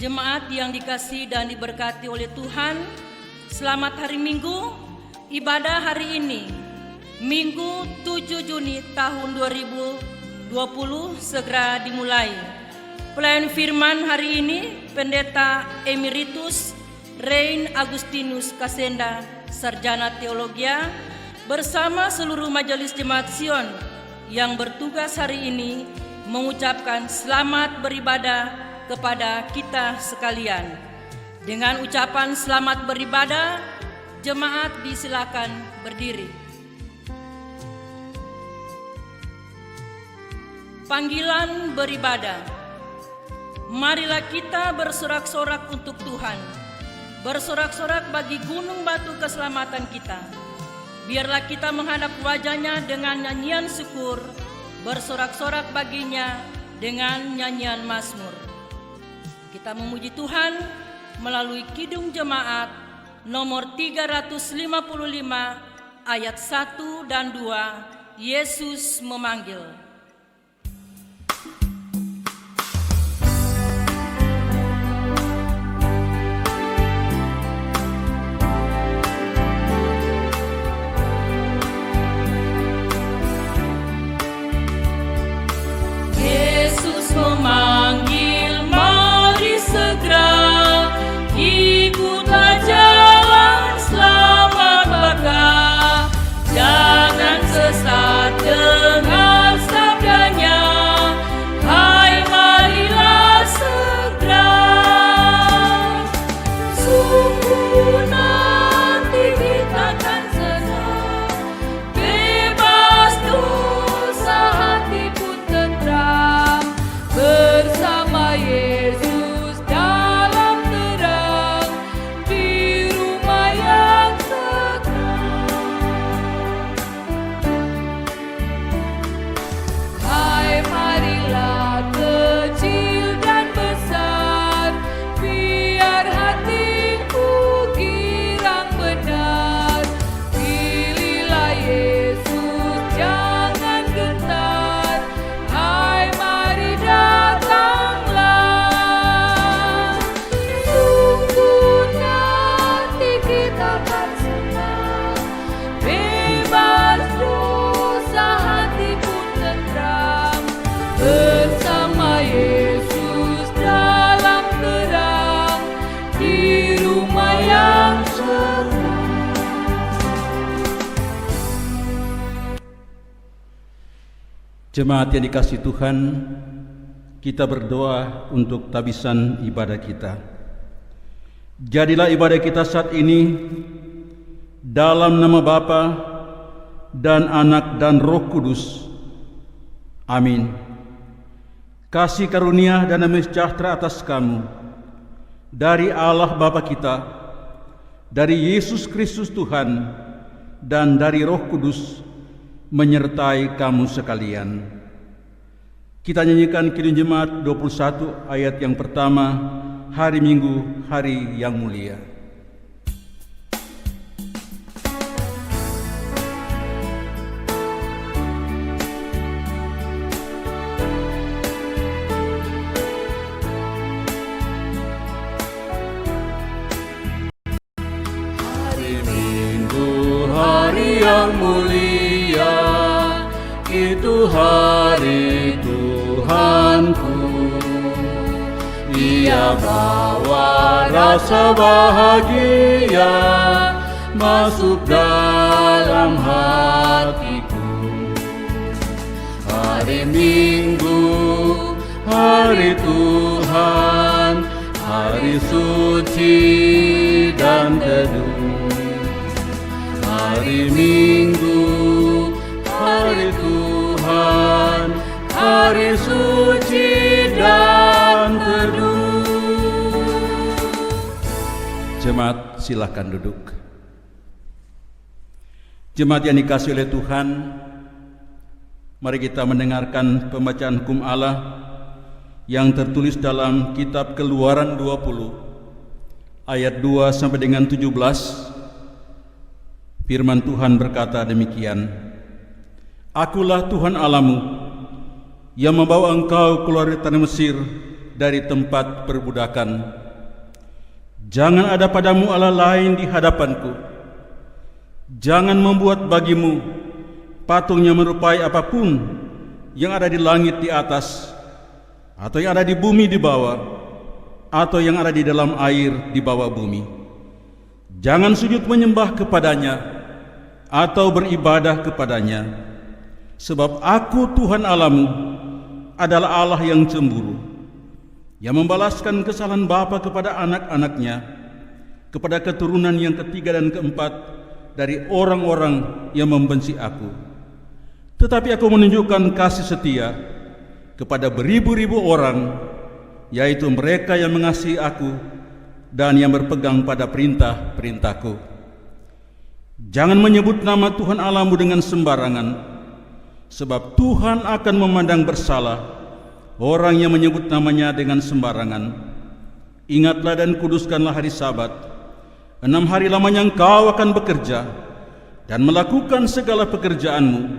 Jemaat yang dikasihi dan diberkati oleh Tuhan, selamat hari Minggu. Ibadah hari ini, Minggu 7 Juni tahun 2020 segera dimulai. Pelayan firman hari ini, Pendeta Emeritus Rein Agustinus Kasenda, Sarjana Teologia, bersama seluruh Majelis Jemaat Sion yang bertugas hari ini mengucapkan selamat beribadah kepada kita sekalian. Dengan ucapan selamat beribadah, jemaat disilakan berdiri. Panggilan beribadah. Marilah kita bersorak-sorak untuk Tuhan, bersorak-sorak bagi gunung batu keselamatan kita. Biarlah kita menghadap wajah-Nya dengan nyanyian syukur, bersorak-sorak baginya dengan nyanyian mazmur. Kita memuji Tuhan melalui Kidung Jemaat nomor 355 ayat 1 dan 2, Yesus memanggil. Yesus memanggil, mari segera ikutlah jalan selamat berkah. Jangan sesat, dengar sabdanya, hai marilah segera. Sungguh nanti kita akan sesat, bebas dosa, hati pun tentram, bersama Yesus dalam terang, di rumah yang sekarang. Hai marilah kecil dan besar, biar hatiku girang benar. Pilihlah Yesus, jangan gentar, hai mari datanglah. Sungguh nanti kita akan senang, bebas dosa, hati pun tentram, bersama Yesus dalam terang, di rumah yang sekarang. Jemaat yang dikasihi Tuhan, kita berdoa untuk tabisan ibadah kita. Jadilah ibadah kita saat ini dalam nama Bapa dan Anak dan Roh Kudus. Amin. Kasih karunia dan damai sejahtera atas kamu dari Allah Bapa kita, dari Yesus Kristus Tuhan, dan dari Roh Kudus menyertai kamu sekalian. Kita nyanyikan Kidung Jemaat 21 ayat yang pertama, hari Minggu, hari yang mulia. Hari Minggu, hari yang mulia, itu hari Tuhanku. Ia bawa rasa bahagia masuk dalam hatiku. Hari Minggu, hari Tuhan, hari suci dan teduh. Hari Minggu, hari Tuhan, hari suci dan teduh. Jemaat silakan duduk. Jemaat yang dikasihi oleh Tuhan, mari kita mendengarkan pembacaan hukum Allah yang tertulis dalam kitab Keluaran 20 ayat 2 sampai dengan 17. Firman Tuhan berkata demikian: Akulah Tuhan Allahmu yang membawa engkau keluar dari tanah Mesir dari tempat perbudakan. Jangan ada padamu Allah lain di hadapanku. Jangan membuat bagimu patung yang menyerupai apapun yang ada di langit di atas, atau yang ada di bumi di bawah, atau yang ada di dalam air di bawah bumi. Jangan sujud menyembah kepadanya atau beribadah kepadanya, sebab Aku Tuhan Allahmu adalah Allah yang cemburu, yang membalaskan kesalahan bapa kepada anak-anaknya, kepada keturunan yang ketiga dan keempat dari orang-orang yang membenci Aku. Tetapi Aku menunjukkan kasih setia kepada beribu-ribu orang, yaitu mereka yang mengasihi Aku dan yang berpegang pada perintah-perintahku. Jangan menyebut nama Tuhan Allahmu dengan sembarangan, sebab Tuhan akan memandang bersalah orang yang menyebut namanya dengan sembarangan. Ingatlah dan kuduskanlah hari Sabat. 6 hari lamanya engkau akan bekerja dan melakukan segala pekerjaanmu,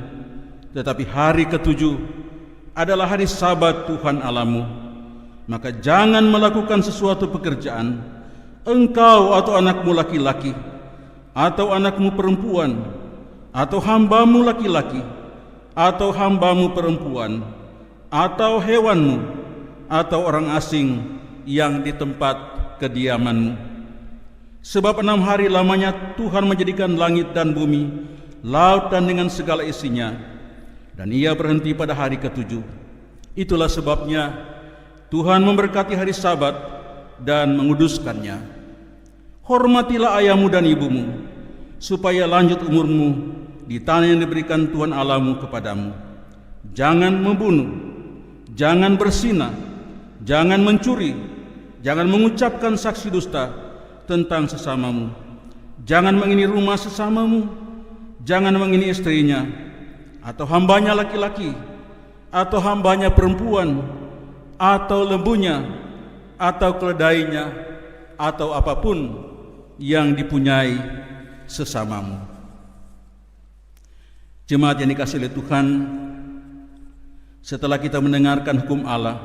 tetapi hari ke-7 adalah hari Sabat Tuhan Allahmu. Maka jangan melakukan sesuatu pekerjaan, engkau atau anakmu laki-laki, atau anakmu perempuan, atau hambamu laki-laki, atau hambamu perempuan, atau hewanmu, atau orang asing yang di tempat kediamanmu. Sebab 6 hari lamanya Tuhan menjadikan langit dan bumi, laut dan dengan segala isinya, dan Ia berhenti pada hari ke-7. Itulah sebabnya Tuhan memberkati hari Sabat dan menguduskannya. Hormatilah ayahmu dan ibumu, supaya lanjut umurmu di tanah yang diberikan Tuhan Allahmu kepadamu. Jangan membunuh, jangan berzina, jangan mencuri, jangan mengucapkan saksi dusta tentang sesamamu, jangan mengini rumah sesamamu, jangan mengini istrinya, atau hambanya laki-laki, atau hambanya perempuan, atau lembunya, atau keledainya, atau apapun yang dipunyai sesamamu. Jemaat yang dikasihi oleh Tuhan, setelah kita mendengarkan hukum Allah,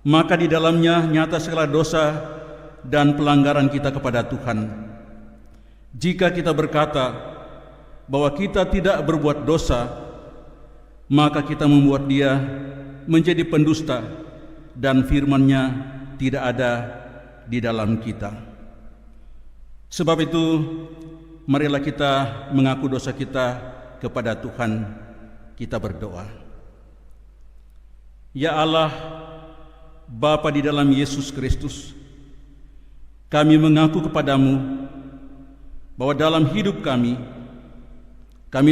maka di dalamnya nyata segala dosa dan pelanggaran kita kepada Tuhan. Jika kita berkata bahwa kita tidak berbuat dosa, maka kita membuat Dia menjadi pendusta dan firman-Nya tidak ada di dalam kita. Sebab itu, marilah kita mengaku dosa kita kepada Tuhan. Kita berdoa. Ya Allah, Bapa di dalam Yesus Kristus, kami mengaku kepadamu bahwa dalam hidup kami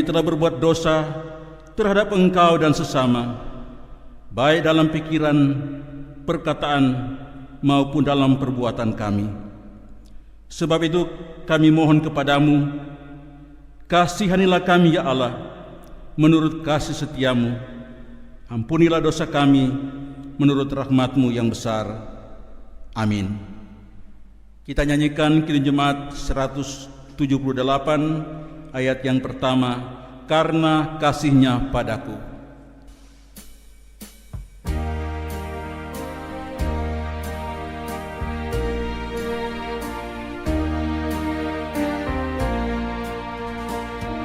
telah berbuat dosa terhadap Engkau dan sesama, baik dalam pikiran, perkataan, maupun dalam perbuatan kami. Sebab itu kami mohon kepadamu, kasihanilah kami ya Allah, menurut kasih setiamu. Ampunilah dosa kami menurut rahmat-Mu yang besar. Amin. Kita nyanyikan Kidung Jemaat 178 ayat yang pertama, karena kasih-Nya padaku.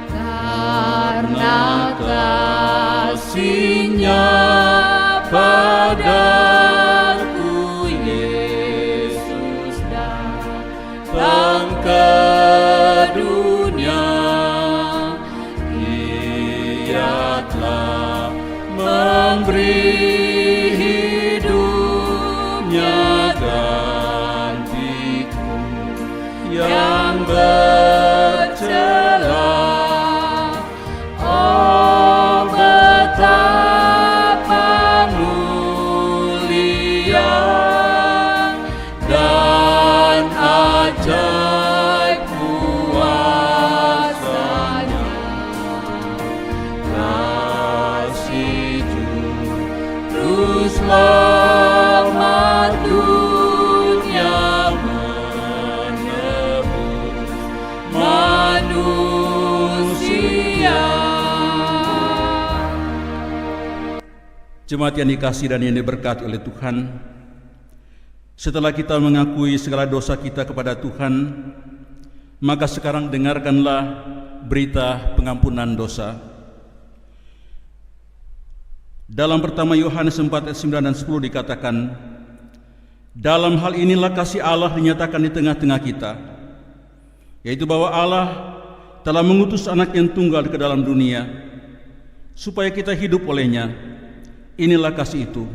Karena kasih-Nya padaku, Yesus datang ke dunia. Ia telah memberi hidupnya gantiku yang bercela. Oh, betapa mulia dan ajaib kuasa-Nya. Kasih Juru Selamat dunia menebus manusia. Jemaat yang dikasihi dan yang diberkati oleh Tuhan, Setelah kita mengakui segala dosa kita kepada Tuhan, maka sekarang dengarkanlah berita pengampunan dosa. Dalam pertama Yohanes 4 ayat 9 dan 10 dikatakan, dalam hal inilah kasih Allah dinyatakan di tengah-tengah kita, yaitu bahwa Allah telah mengutus anak yang tunggal ke dalam dunia, supaya kita hidup olehnya. Inilah kasih itu,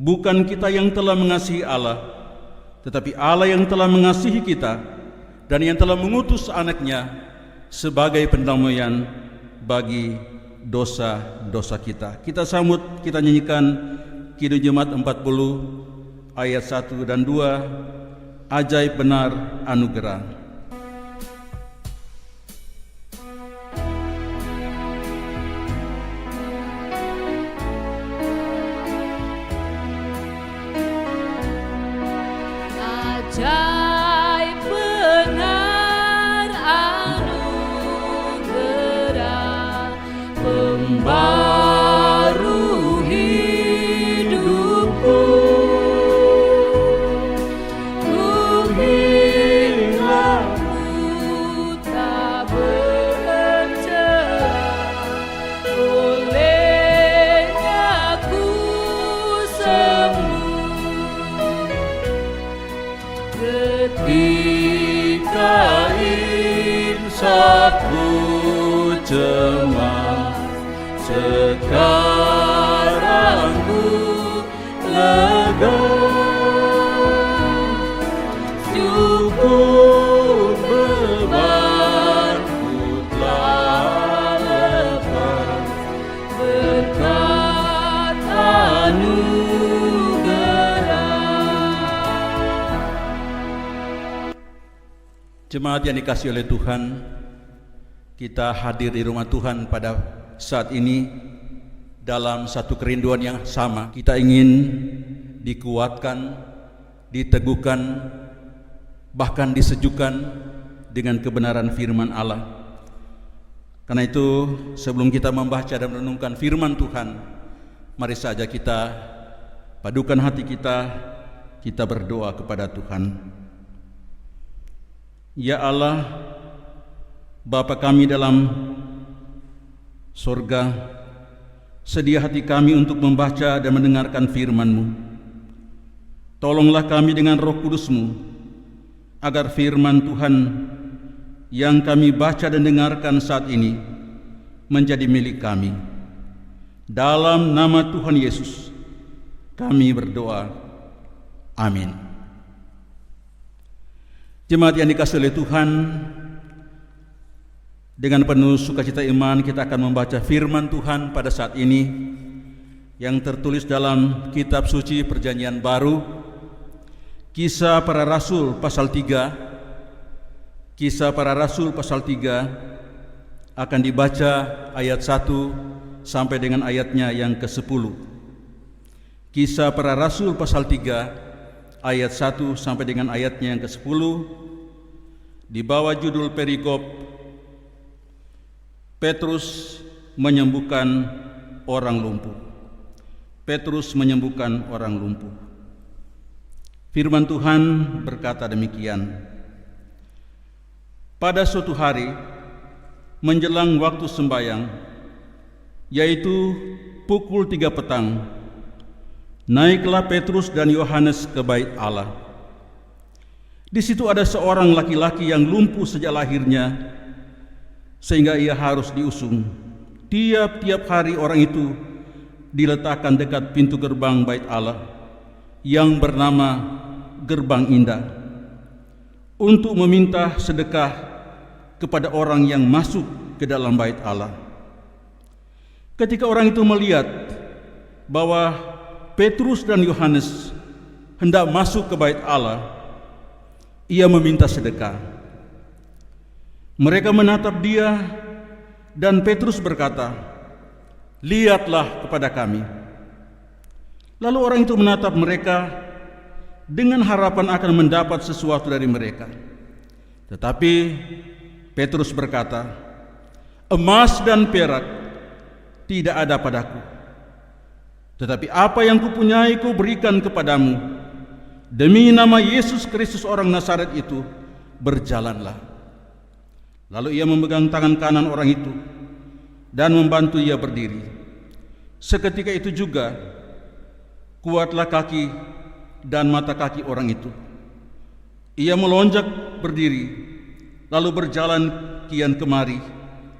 bukan kita yang telah mengasihi Allah, tetapi Allah yang telah mengasihi kita dan yang telah mengutus anaknya sebagai pendamaian bagi dosa-dosa kita. Kita sambut, kita nyanyikan Kidung Jemaat 40 ayat 1 dan 2, ajaib benar anugerah. Ajaib benar anugerah, pembaru hidupku. Ku hilangmu tak bercerai, olehnya ku sembuh. Ketika insafku cemas, sekarang ku lega. Syukur bebanku telah lepas, berkat anugerah. Jemaat yang dikasihi oleh Tuhan, kita hadir di rumah Tuhan pada saat ini dalam satu kerinduan yang sama. Kita ingin dikuatkan, diteguhkan, bahkan disejukkan dengan kebenaran firman Allah. Karena itu, sebelum kita membaca dan merenungkan firman Tuhan, mari saja kita padukan hati kita berdoa kepada Tuhan. Ya Allah, Bapa kami dalam sorga, sedia hati kami untuk membaca dan mendengarkan firman-Mu. Tolonglah kami dengan Roh Kudus-Mu, agar firman Tuhan yang kami baca dan dengarkan saat ini menjadi milik kami. Dalam nama Tuhan Yesus kami berdoa. Amin. Jemaat yang dikasihi oleh Tuhan, dengan penuh sukacita iman kita akan membaca firman Tuhan pada saat ini yang tertulis dalam kitab suci Perjanjian Baru, Kisah Para Rasul pasal 3. Kisah Para Rasul pasal 3 akan dibaca ayat 1 sampai dengan ayatnya yang ke-10. Kisah Para Rasul pasal 3 ayat 1 sampai dengan ayatnya yang ke-10 di bawah judul perikop Petrus menyembuhkan orang lumpuh. Petrus menyembuhkan orang lumpuh. Firman Tuhan berkata demikian. Pada suatu hari menjelang waktu sembahyang, yaitu pukul 3 petang, naiklah Petrus dan Yohanes ke bait Allah. Di situ ada seorang laki-laki yang lumpuh sejak lahirnya, sehingga ia harus diusung. Tiap-tiap hari orang itu diletakkan dekat pintu gerbang bait Allah yang bernama Gerbang Indah, untuk meminta sedekah kepada orang yang masuk ke dalam bait Allah. Ketika orang itu melihat bahwa Petrus dan Yohanes hendak masuk ke bait Allah, ia meminta sedekah. Mereka menatap dia dan Petrus berkata, "Lihatlah kepada kami." Lalu orang itu menatap mereka dengan harapan akan mendapat sesuatu dari mereka. Tetapi Petrus berkata, "Emas dan perak tidak ada padaku, tetapi apa yang kupunyai kuberikan kepadamu. Demi nama Yesus Kristus orang Nazaret itu, berjalanlah. Lalu ia memegang tangan kanan orang itu dan membantu ia berdiri. Seketika itu juga kuatlah kaki dan mata kaki orang itu. Ia melonjak berdiri, lalu berjalan kian kemari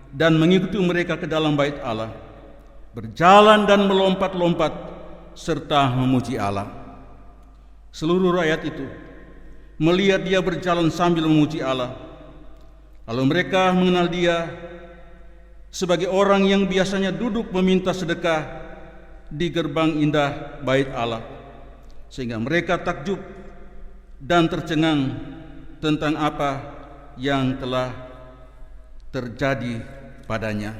dan mengikuti mereka ke dalam bait Allah, berjalan dan melompat-lompat serta memuji Allah. Seluruh rakyat itu melihat dia berjalan sambil memuji Allah. Lalu mereka mengenal dia sebagai orang yang biasanya duduk meminta sedekah di gerbang indah bait Allah, sehingga mereka takjub dan tercengang tentang apa yang telah terjadi padanya.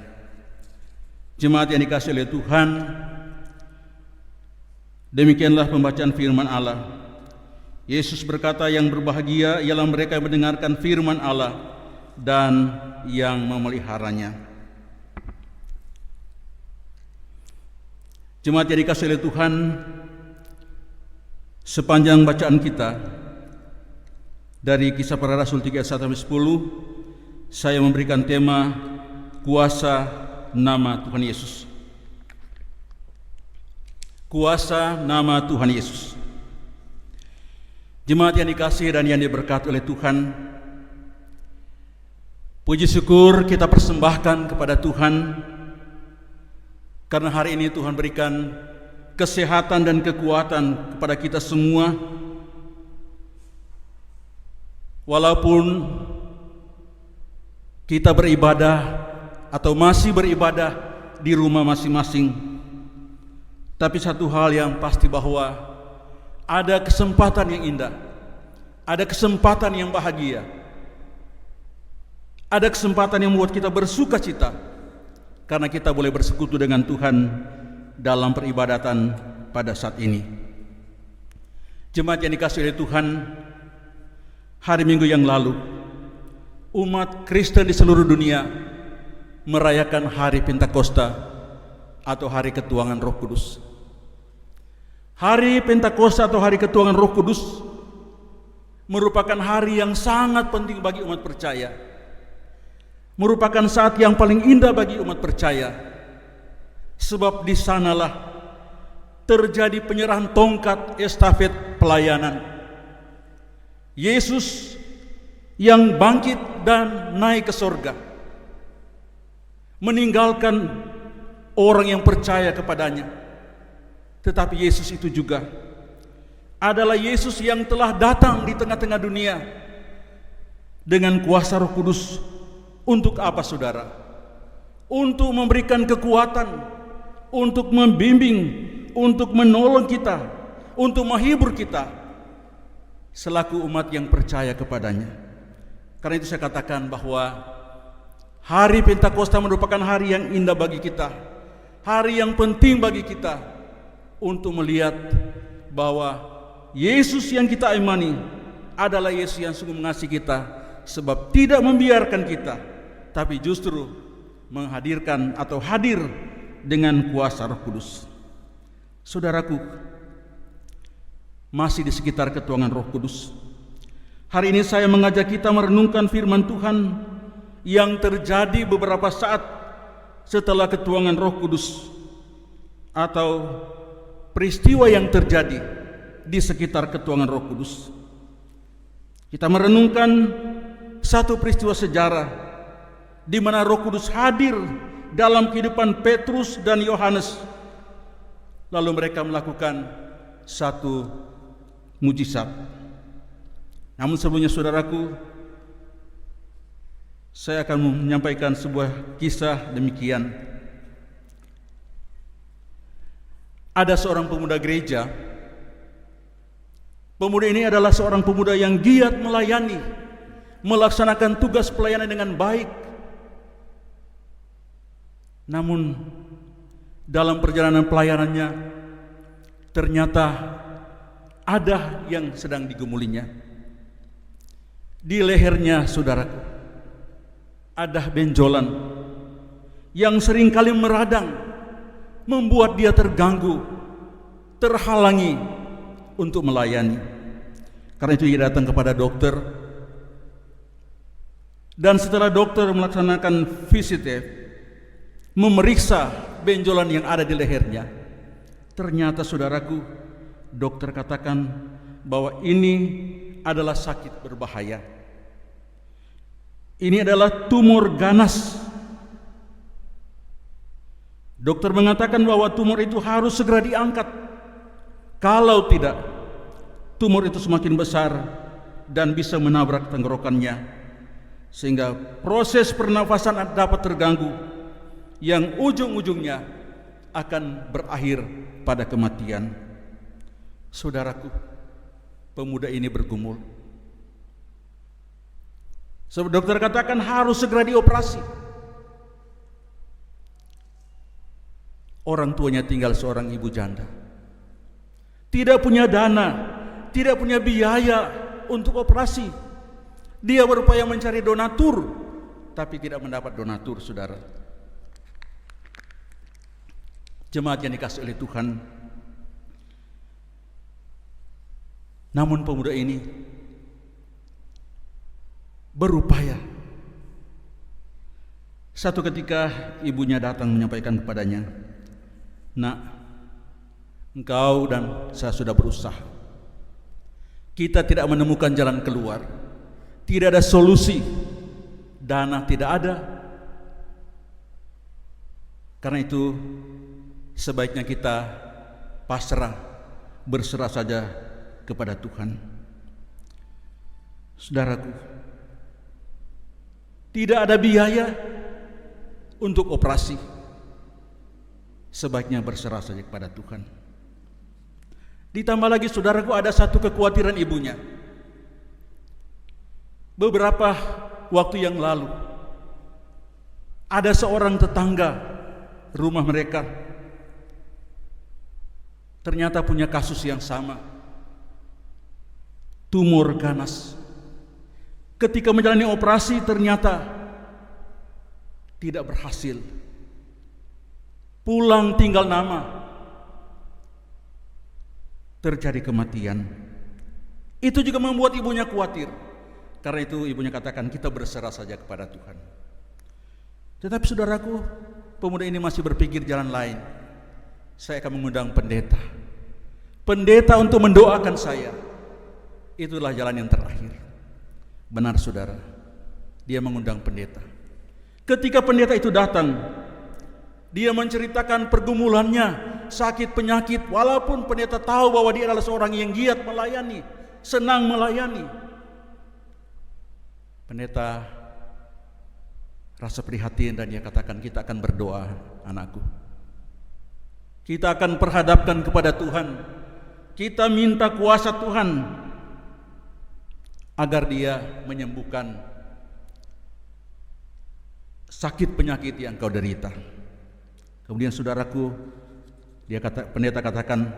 Jemaat yang dikasihi oleh Tuhan, demikianlah pembacaan firman Allah. Yesus berkata, yang berbahagia ialah mereka yang mendengarkan firman Allah dan yang memeliharanya. Jemaat yang dikasihi oleh Tuhan, sepanjang bacaan kita dari Kisah Para Rasul 3 ayat 1-10, saya memberikan tema kuasa nama Tuhan Yesus. Kuasa nama Tuhan Yesus. Jemaat yang dikasihi dan yang diberkati oleh Tuhan, puji syukur kita persembahkan kepada Tuhan karena hari ini Tuhan berikan kesehatan dan kekuatan kepada kita semua. Walaupun kita beribadah atau masih beribadah di rumah masing-masing, tapi satu hal yang pasti bahwa ada kesempatan yang indah, ada kesempatan yang bahagia, ada kesempatan yang membuat kita bersuka cita karena kita boleh bersekutu dengan Tuhan dalam peribadatan pada saat ini. Jemaat yang dikasihi oleh Tuhan, hari Minggu yang lalu umat Kristen di seluruh dunia merayakan hari Pentakosta atau hari ketuangan Roh Kudus. Hari Pentakosta atau hari ketuangan Roh Kudus merupakan hari yang sangat penting bagi umat percaya. Merupakan saat yang paling indah bagi umat percaya. Sebab di sanalah terjadi penyerahan tongkat estafet pelayanan. Yesus yang bangkit dan naik ke sorga, meninggalkan orang yang percaya kepadanya. Tetapi Yesus itu juga adalah Yesus yang telah datang di tengah-tengah dunia dengan kuasa Roh Kudus. Untuk apa, saudara? Untuk memberikan kekuatan, untuk membimbing, untuk menolong kita, untuk menghibur kita selaku umat yang percaya kepadanya. Karena itu saya katakan bahwa hari Pentakosta merupakan hari yang indah bagi kita, hari yang penting bagi kita untuk melihat bahwa Yesus yang kita imani adalah Yesus yang sungguh mengasihi kita, sebab tidak membiarkan kita, tapi justru menghadirkan atau hadir dengan kuasa Roh Kudus. Saudaraku, masih di sekitar ketuangan Roh Kudus, hari ini saya mengajak kita merenungkan firman Tuhan yang terjadi beberapa saat setelah ketuangan Roh Kudus, atau peristiwa yang terjadi di sekitar ketuangan Roh Kudus. Kita merenungkan satu peristiwa sejarah di mana Roh Kudus hadir dalam kehidupan Petrus dan Yohanes. Lalu mereka melakukan satu mujizat. Namun sebelumnya, saudaraku, saya akan menyampaikan sebuah kisah demikian. Ada seorang pemuda gereja. Pemuda ini adalah seorang pemuda yang giat melayani, melaksanakan tugas pelayanan dengan baik. Namun dalam perjalanan pelayanannya ternyata ada yang sedang digumulinya. Di lehernya, saudaraku, ada benjolan yang seringkali meradang, membuat dia terganggu, terhalangi untuk melayani. Karena itu ia datang kepada dokter. Dan setelah dokter melaksanakan visit, memeriksa benjolan yang ada di lehernya, ternyata saudaraku, dokter katakan bahwa ini adalah sakit berbahaya. Ini adalah tumor ganas. Dokter mengatakan bahwa tumor itu harus segera diangkat. Kalau tidak, tumor itu semakin besar dan bisa menabrak tenggorokannya, sehingga proses pernafasan dapat terganggu, yang ujung-ujungnya akan berakhir pada kematian. Saudaraku, pemuda ini bergumul. Dokter katakan harus segera dioperasi. Orang tuanya tinggal seorang ibu janda, tidak punya dana, tidak punya biaya untuk operasi. Dia berupaya mencari donatur, tapi tidak mendapat donatur, saudara. Jemaat yang dikasihi oleh Tuhan, namun pemuda ini berupaya. Satu ketika ibunya datang menyampaikan kepadanya, "Nak, engkau dan saya sudah berusaha. Kita tidak menemukan jalan keluar. Tidak ada solusi. Dana tidak ada. Karena itu sebaiknya kita pasrah, berserah saja kepada Tuhan." Saudaraku, tidak ada biaya untuk operasi. Sebaiknya berserah saja kepada Tuhan. Ditambah lagi, saudaraku, ada satu kekhawatiran ibunya. Beberapa waktu yang lalu, ada seorang tetangga rumah mereka ternyata punya kasus yang sama, tumor ganas. Ketika menjalani operasi ternyata tidak berhasil. Pulang tinggal nama, terjadi kematian. Itu juga membuat ibunya khawatir. Karena itu ibunya katakan, kita berserah saja kepada Tuhan. Tetapi saudaraku, pemuda ini masih berpikir jalan lain. Saya akan mengundang pendeta. Pendeta untuk mendoakan saya. Itulah jalan yang terakhir. Benar saudara, dia mengundang pendeta. Ketika pendeta itu datang, dia menceritakan pergumulannya, sakit penyakit, walaupun pendeta tahu bahwa dia adalah seorang yang giat melayani, senang melayani. Pendeta rasa prihatin dan dia katakan, kita akan berdoa, anakku. Kita akan perhadapkan kepada Tuhan. Kita minta kuasa Tuhan agar dia menyembuhkan sakit penyakit yang kau derita. Kemudian saudaraku, pendeta katakan,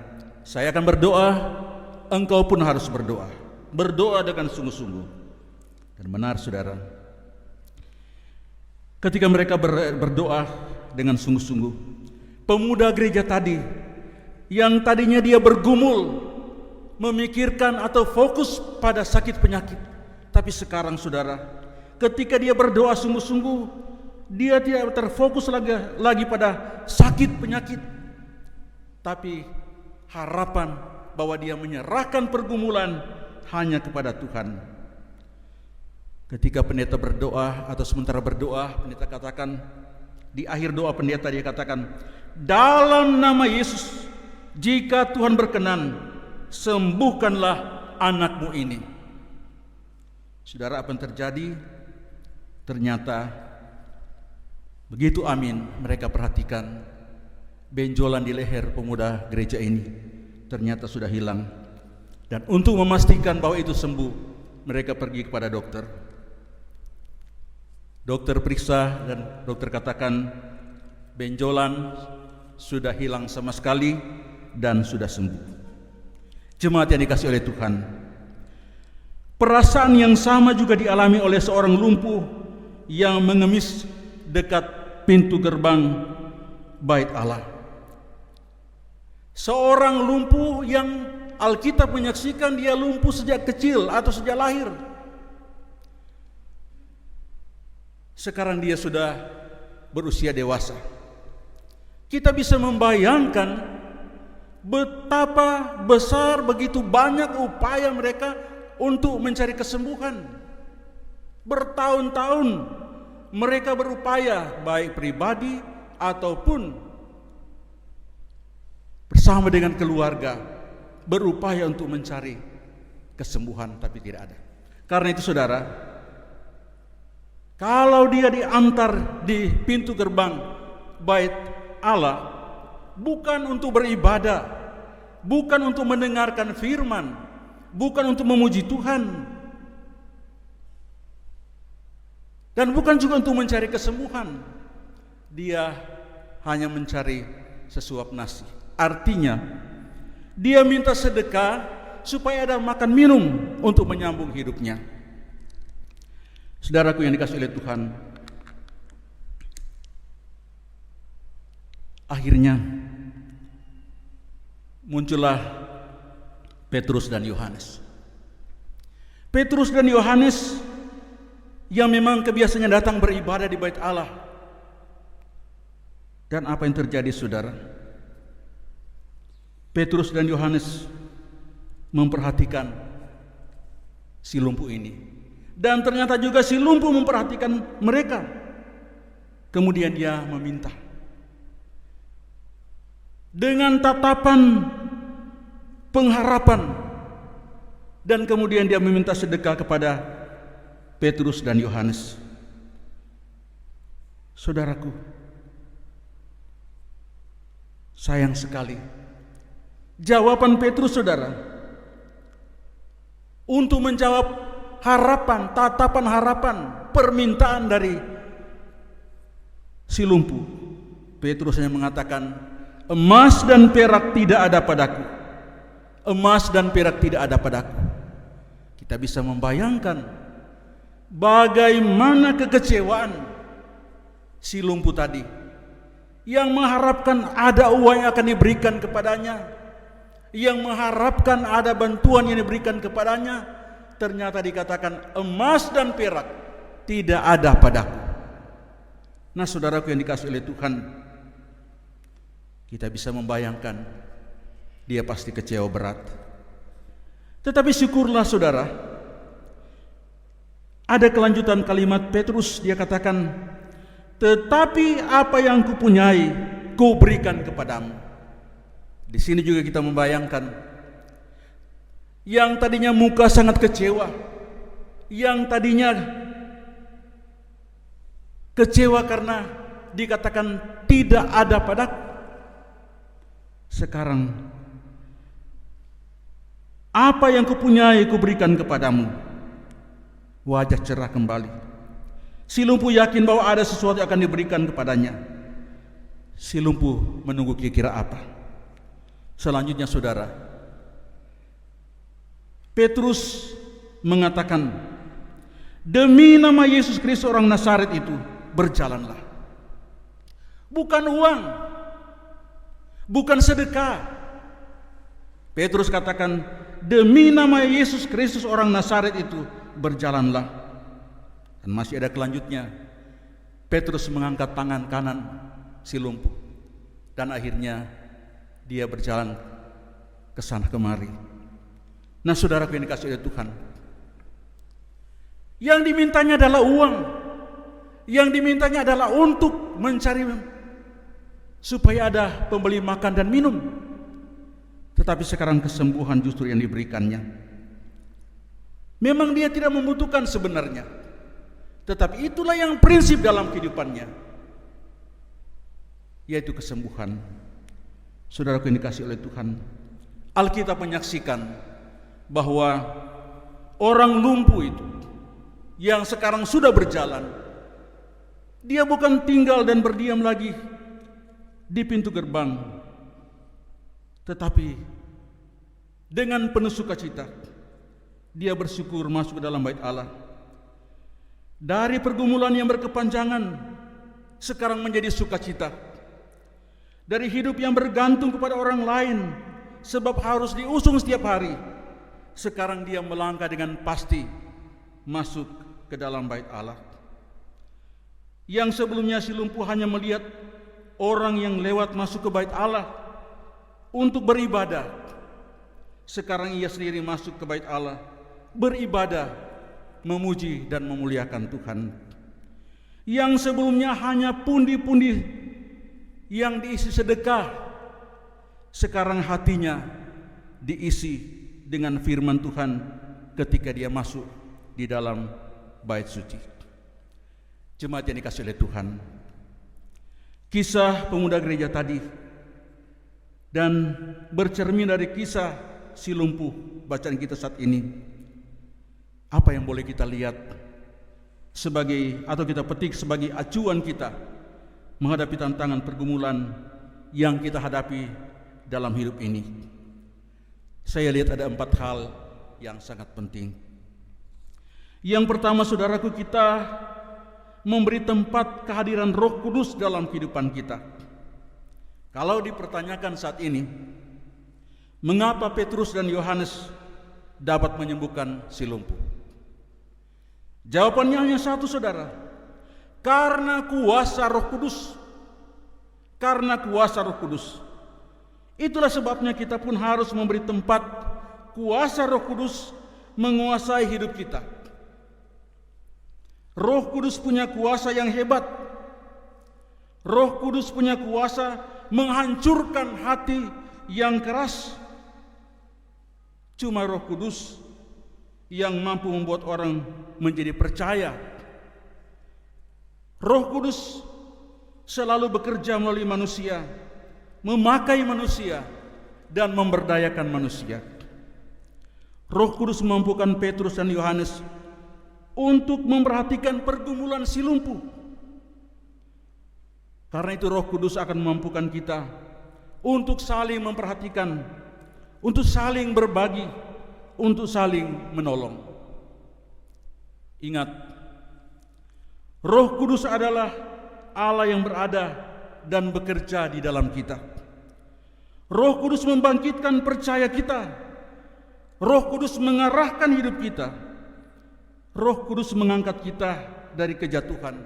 saya akan berdoa, engkau pun harus berdoa. Berdoa dengan sungguh-sungguh. Dan benar saudara, ketika mereka berdoa dengan sungguh-sungguh, pemuda gereja tadi, yang tadinya dia bergumul, memikirkan atau fokus pada sakit penyakit, tapi sekarang saudara, ketika dia berdoa sungguh-sungguh, dia tidak terfokus lagi pada sakit penyakit, tapi harapan bahwa dia menyerahkan pergumulan hanya kepada Tuhan. Ketika pendeta berdoa atau sementara berdoa, pendeta katakan, di akhir doa pendeta dia katakan, dalam nama Yesus, jika Tuhan berkenan, sembuhkanlah anakmu ini. Saudara, apa yang terjadi? Ternyata begitu amin, mereka perhatikan benjolan di leher pemuda gereja ini ternyata sudah hilang. Dan untuk memastikan bahwa itu sembuh, mereka pergi kepada dokter. Dokter periksa dan dokter katakan benjolan sudah hilang sama sekali dan sudah sembuh. Jemaat yang dikasihi oleh Tuhan, perasaan yang sama juga dialami oleh seorang lumpuh yang mengemis dekat pintu gerbang Bait Allah. Seorang lumpuh yang Alkitab menyaksikan dia lumpuh sejak kecil atau sejak lahir. Sekarang dia sudah berusia dewasa. Kita bisa membayangkan betapa besar, begitu banyak upaya mereka untuk mencari kesembuhan. Bertahun-tahun mereka berupaya, baik pribadi ataupun bersama dengan keluarga, berupaya untuk mencari kesembuhan, tapi tidak ada. Karena itu saudara, kalau dia diantar di pintu gerbang bait Allah, bukan untuk beribadah, bukan untuk mendengarkan firman, bukan untuk memuji Tuhan, dan bukan juga untuk mencari kesembuhan, dia hanya mencari sesuap nasi. Artinya dia minta sedekah supaya ada makan minum untuk menyambung hidupnya. Saudaraku yang dikasihi oleh Tuhan, akhirnya muncullah Petrus dan Yohanes. Petrus dan Yohanes yang memang kebiasaannya datang beribadah di bait Allah. Dan apa yang terjadi saudara? Petrus dan Yohanes memperhatikan si lumpuh ini, dan ternyata juga si lumpuh memperhatikan mereka. Kemudian dia meminta dengan tatapan pengharapan, dan kemudian dia meminta sedekah kepada Petrus dan Yohanes. Saudaraku, sayang sekali jawaban Petrus saudara untuk menjawab harapan, tatapan harapan, permintaan dari si lumpuh. Petrus hanya mengatakan, emas dan perak tidak ada padaku. Emas dan perak tidak ada padaku. Kita bisa membayangkan bagaimana kekecewaan si lumpuh tadi, yang mengharapkan ada uang yang akan diberikan kepadanya, yang mengharapkan ada bantuan yang diberikan kepadanya. Ternyata dikatakan emas dan perak tidak ada padaku. Nah saudaraku yang dikasihi oleh Tuhan, kita bisa membayangkan dia pasti kecewa berat. Tetapi syukurlah saudara, ada kelanjutan kalimat Petrus. Dia katakan, tetapi apa yang kupunyai kuberikan kepadamu. Di sini juga kita membayangkan yang tadinya muka sangat kecewa, yang tadinya kecewa karena dikatakan tidak ada padaku, sekarang apa yang kupunyai kuberikan kepadamu. Wajah cerah kembali. Si lumpuh yakin bahwa ada sesuatu yang akan diberikan kepadanya. Si lumpuh menunggu kira-kira apa. Selanjutnya saudara, Petrus mengatakan, demi nama Yesus Kristus orang Nazaret itu, berjalanlah. Bukan uang, bukan sedekah. Petrus katakan, demi nama Yesus Kristus orang Nazaret itu, berjalanlah. Dan masih ada kelanjutnya. Petrus mengangkat tangan kanan si lumpuh, dan akhirnya dia berjalan ke sana kemari. Nah saudaraku yang dikasihi oleh Tuhan, yang dimintanya adalah uang, yang dimintanya adalah untuk mencari supaya ada pembeli makan dan minum. Tetapi sekarang kesembuhan justru yang diberikannya. Memang dia tidak membutuhkan sebenarnya, tetapi itulah yang prinsip dalam kehidupannya, yaitu kesembuhan. Saudaraku yang dikasihi oleh Tuhan, Alkitab menyaksikan bahwa orang lumpuh itu yang sekarang sudah berjalan, dia bukan tinggal dan berdiam lagi di pintu gerbang, tetapi dengan penuh sukacita dia bersyukur masuk ke dalam bait Allah. Dari pergumulan yang berkepanjangan sekarang menjadi sukacita. Dari hidup yang bergantung kepada orang lain sebab harus diusung setiap hari. Sekarang dia melangkah dengan pasti masuk ke dalam bait Allah. Yang sebelumnya si lumpuh hanya melihat orang yang lewat masuk ke bait Allah untuk beribadah, sekarang ia sendiri masuk ke bait Allah, beribadah, memuji dan memuliakan Tuhan. Yang sebelumnya hanya pundi-pundi yang diisi sedekah, sekarang hatinya diisi dengan firman Tuhan ketika dia masuk di dalam bait suci. Jemaat yang dikasihi oleh Tuhan, kisah pemuda gereja tadi dan bercermin dari kisah si lumpuh bacaan kita saat ini, apa yang boleh kita lihat sebagai atau kita petik sebagai acuan kita menghadapi tantangan pergumulan yang kita hadapi dalam hidup ini? Saya lihat ada 4 hal yang sangat penting. Yang pertama, saudaraku, kita memberi tempat kehadiran Roh Kudus dalam kehidupan kita. Kalau dipertanyakan saat ini, mengapa Petrus dan Yohanes dapat menyembuhkan si lumpuh? Jawabannya hanya satu, saudara. Karena kuasa Roh Kudus. Karena kuasa Roh Kudus. Itulah sebabnya kita pun harus memberi tempat kuasa Roh Kudus menguasai hidup kita. Roh Kudus punya kuasa yang hebat. Roh Kudus punya kuasa menghancurkan hati yang keras. Cuma Roh Kudus yang mampu membuat orang menjadi percaya. Roh Kudus selalu bekerja melalui manusia, memakai manusia dan memberdayakan manusia. Roh Kudus memampukan Petrus dan Yohanes untuk memperhatikan pergumulan si lumpuh. Karena itu Roh Kudus akan memampukan kita untuk saling memperhatikan, untuk saling berbagi, untuk saling menolong. Ingat, Roh Kudus adalah Allah yang berada dan bekerja di dalam kita. Roh Kudus membangkitkan percaya kita. Roh Kudus mengarahkan hidup kita. Roh Kudus mengangkat kita dari kejatuhan.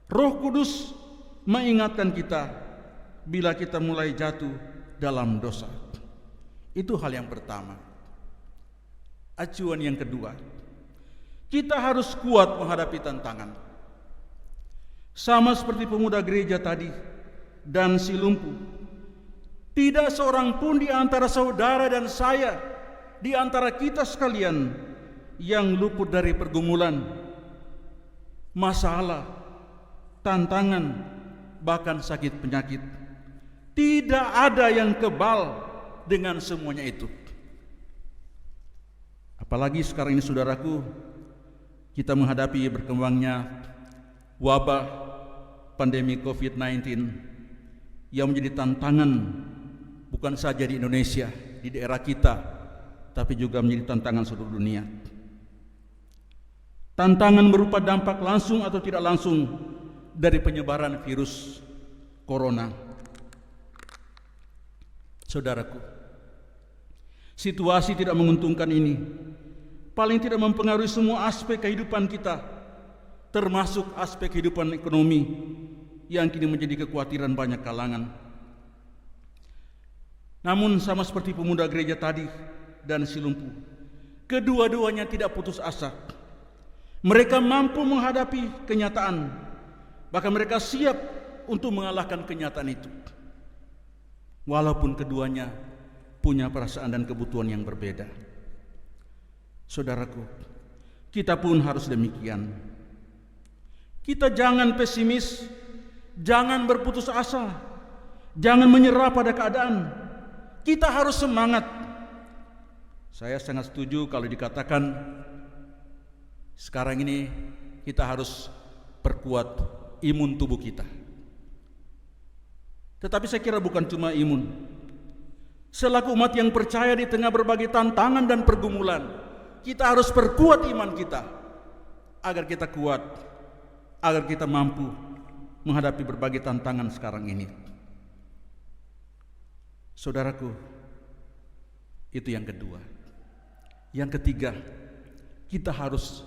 Roh Kudus mengingatkan kita bila kita mulai jatuh dalam dosa. Itu hal yang pertama. Acuan yang kedua, kita harus kuat menghadapi tantangan. Sama seperti pemuda gereja tadi dan si lumpuh, tidak seorang pun di antara saudara dan saya, di antara kita sekalian, yang luput dari pergumulan, masalah, tantangan, bahkan sakit penyakit. Tidak ada yang kebal dengan semuanya itu. Apalagi sekarang ini, saudaraku, kita menghadapi berkembangnya wabah pandemi COVID-19 yang menjadi tantangan bukan saja di Indonesia, di daerah kita, tapi juga menjadi tantangan seluruh dunia. Tantangan berupa dampak langsung atau tidak langsung dari penyebaran virus corona. Saudaraku, situasi tidak menguntungkan ini paling tidak mempengaruhi semua aspek kehidupan kita, termasuk aspek kehidupan ekonomi yang kini menjadi kekhawatiran banyak kalangan. Namun sama seperti pemuda gereja tadi dan si lumpuh, kedua-duanya tidak putus asa. Mereka mampu menghadapi kenyataan, bahkan mereka siap untuk mengalahkan kenyataan itu. Walaupun keduanya punya perasaan dan kebutuhan yang berbeda. Saudaraku, kita pun harus demikian. Kita jangan pesimis, jangan berputus asa, jangan menyerah pada keadaan. Kita harus semangat. Saya sangat setuju kalau dikatakan sekarang ini kita harus perkuat imun tubuh kita. Tetapi saya kira bukan cuma imun. Selaku umat yang percaya di tengah berbagai tantangan dan pergumulan, kita harus perkuat iman kita agar kita kuat, agar kita mampu menghadapi berbagai tantangan sekarang ini. Saudaraku, Itu yang kedua. Yang ketiga, kita harus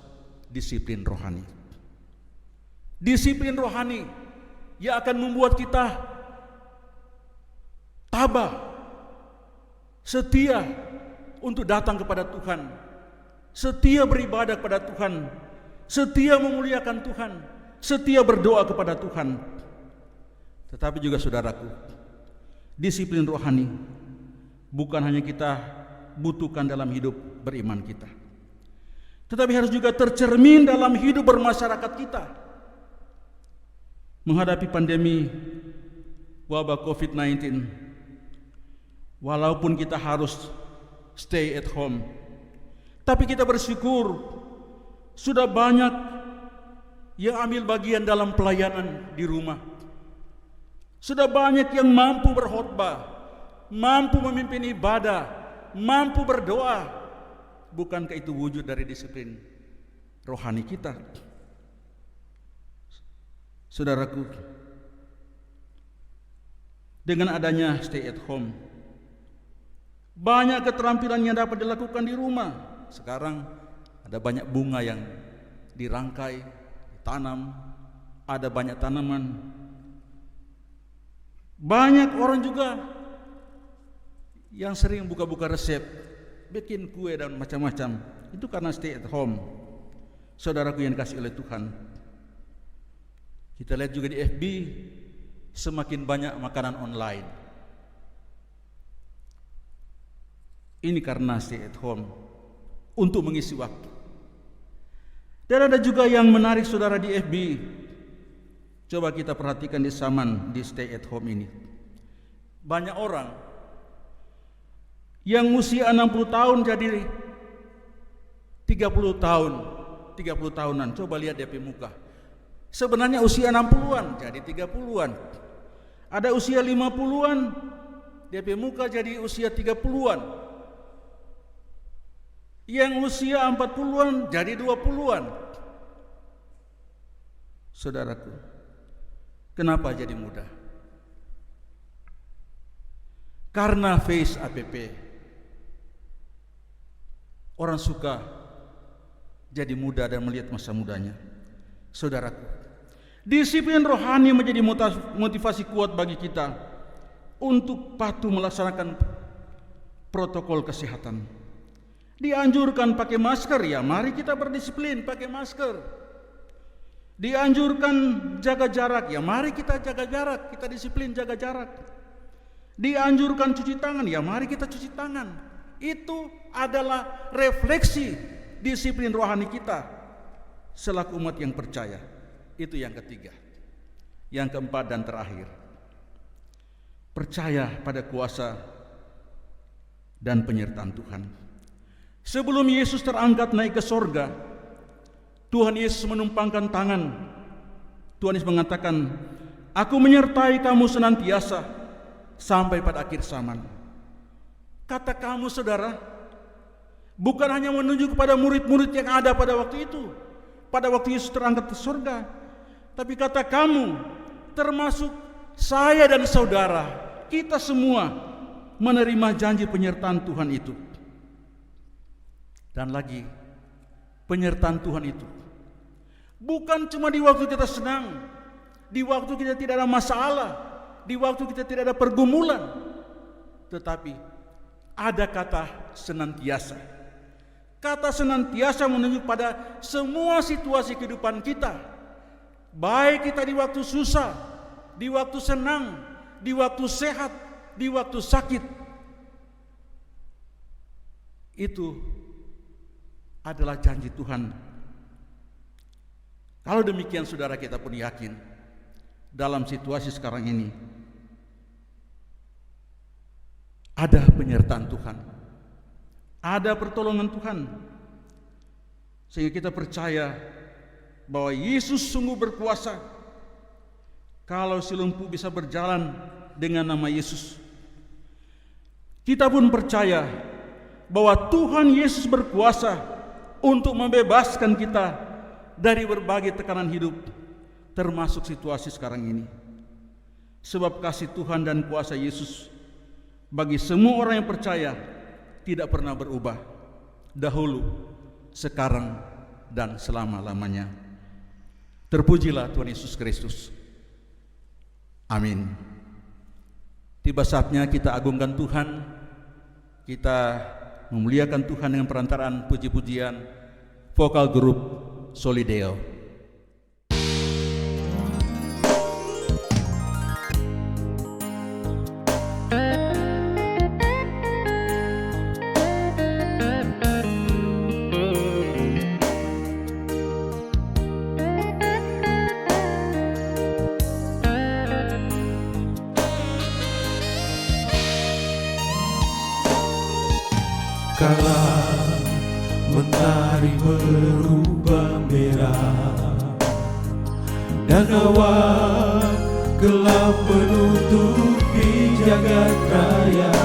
disiplin rohani. Disiplin rohani yang akan membuat kita tabah, setia untuk datang kepada Tuhan, setia beribadah kepada Tuhan, setia memuliakan Tuhan, setia berdoa kepada Tuhan. Tetapi juga saudaraku, disiplin rohani bukan hanya kita butuhkan dalam hidup beriman kita, tetapi harus juga tercermin dalam hidup bermasyarakat kita. Menghadapi pandemi wabah COVID-19, walaupun kita harus stay at home, tapi kita bersyukur sudah banyak yang ambil bagian dalam pelayanan di rumah. Sudah banyak yang mampu berkhotbah, mampu memimpin ibadah, mampu berdoa. Bukankah itu wujud dari disiplin rohani kita? Saudaraku, dengan adanya stay at home, banyak keterampilan yang dapat dilakukan di rumah. Sekarang ada banyak bunga yang dirangkai, ditanam, ada banyak tanaman. Banyak orang juga yang sering buka-buka resep, bikin kue dan macam-macam. Itu karena stay at home. Saudaraku yang dikasihi oleh Tuhan, kita lihat juga di FB semakin banyak makanan online. Ini karena stay at home, untuk mengisi waktu. Dan ada juga yang menarik saudara di FB. Coba kita perhatikan di zaman di stay at home ini. Banyak orang yang usia 60 tahun jadi 30 tahun, 30 tahunan. Coba lihat DP muka. Sebenarnya usia 60-an jadi 30-an. Ada usia 50-an, DP muka jadi usia 30-an. Yang usia 40-an jadi 20-an. Saudaraku, kenapa jadi muda? Karena face app. Orang suka jadi muda dan melihat masa mudanya. Saudaraku, disiplin rohani menjadi motivasi kuat bagi kita untuk patuh melaksanakan protokol kesehatan. Dianjurkan pakai masker, ya mari kita berdisiplin pakai masker. Dianjurkan jaga jarak, ya mari kita jaga jarak, kita disiplin jaga jarak. Dianjurkan cuci tangan, ya mari kita cuci tangan. Itu adalah refleksi disiplin rohani kita selaku umat yang percaya. Itu yang ketiga. Yang keempat dan terakhir, percaya pada kuasa dan penyertaan Tuhan. Sebelum Yesus terangkat naik ke sorga, Tuhan Yesus menumpangkan tangan. Tuhan Yesus mengatakan, "Aku menyertai kamu senantiasa sampai pada akhir zaman." Kata kamu saudara, bukan hanya menunjuk kepada murid-murid yang ada pada waktu itu, pada waktu Yesus terangkat ke sorga, tapi kata kamu, termasuk saya dan saudara, kita semua menerima janji penyertaan Tuhan itu. Dan lagi, penyertaan Tuhan itu bukan cuma di waktu kita senang, di waktu kita tidak ada masalah, di waktu kita tidak ada pergumulan, tetapi ada kata senantiasa. Kata senantiasa menunjuk pada semua situasi kehidupan kita, baik kita di waktu susah, di waktu senang, di waktu sehat, di waktu sakit. Itu adalah janji Tuhan. Kalau demikian saudara, kita pun yakin dalam situasi sekarang ini ada penyertaan Tuhan, ada pertolongan Tuhan, sehingga kita percaya bahwa Yesus sungguh berkuasa. Kalau si lumpuh bisa berjalan dengan nama Yesus, kita pun percaya bahwa Tuhan Yesus berkuasa untuk membebaskan kita dari berbagai tekanan hidup, termasuk situasi sekarang ini. Sebab kasih Tuhan dan kuasa Yesus bagi semua orang yang percaya tidak pernah berubah, dahulu, sekarang, dan selama-lamanya. Terpujilah Tuhan Yesus Kristus. Amin. Tiba saatnya kita agungkan Tuhan, kita memuliakan Tuhan dengan perantaraan puji-pujian vokal grup Solideo. Kala mentari berubah merah dan awan gelap menutupi jagat raya,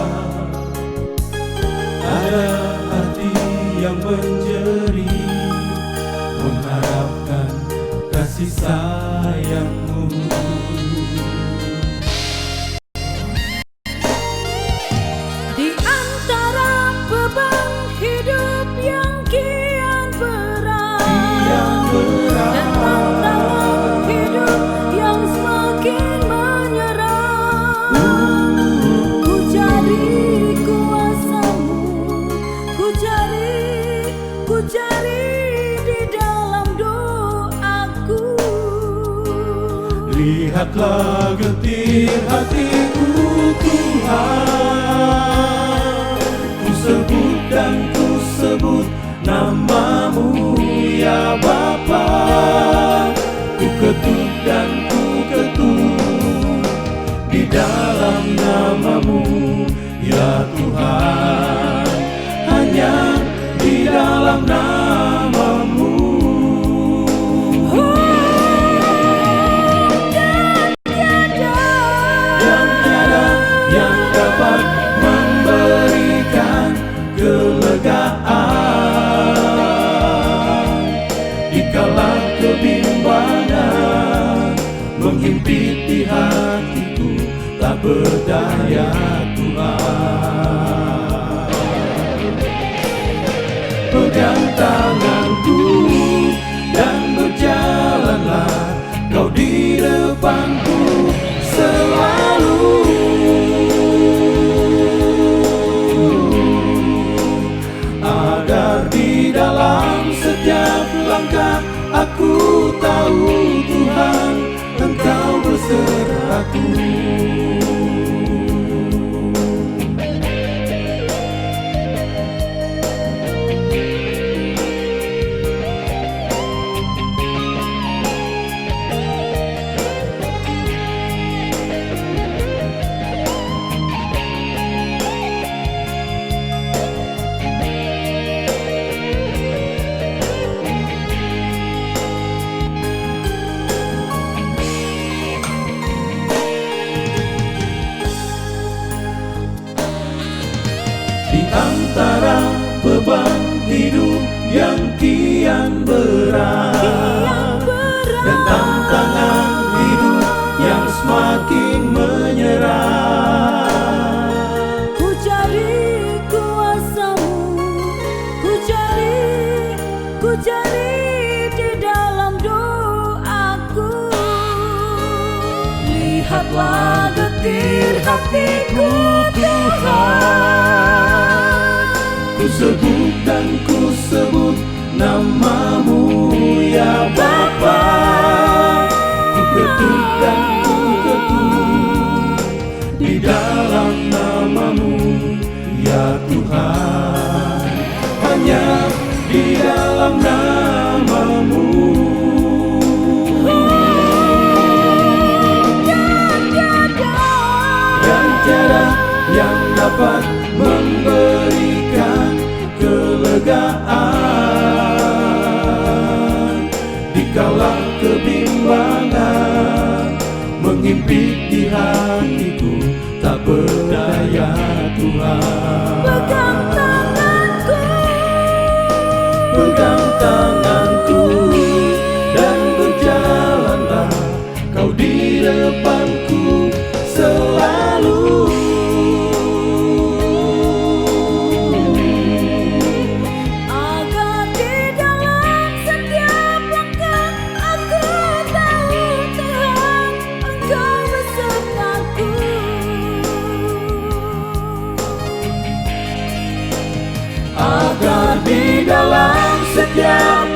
ada hati yang menjerit mengharapkan kasih sayang-Mu. Lihatlah getir hatiku Tuhan, ku sebut dan ku sebut nama-Mu ya Bapa, ku ketuk dan ku ketuk di dalam nama-Mu ya Tuhan, hanya di dalam nama-Mu. Memberikan kelegaan dikala kebimbangan menghimpit di hatiku, tak berdaya Tuhan. Pegang tanganku dan berjalanlah Kau di depanku selalu, agar di dalam setiap langkah aku tahu Tuhan Engkau besertaku. Di antara beban hidup yang kian berat dan tantangan hidup yang semakin menyerah, ku cari kuasa-Mu, ku cari di dalam doaku. Lihatlah getir hatiku Tuhan, ku sebut dan ku sebut nama-Mu ya Bapa, ku ketuk dan ku ketuk di dalam nama-Mu ya Tuhan, hanya di dalam nama-Mu. Dan tiada yang dapat memberikan kelegaan dikala kebimbangan menghimpit di hatiku, tak berdaya Tuhan. Pegang tanganku dan berjalanlah Kau di depanku selalu,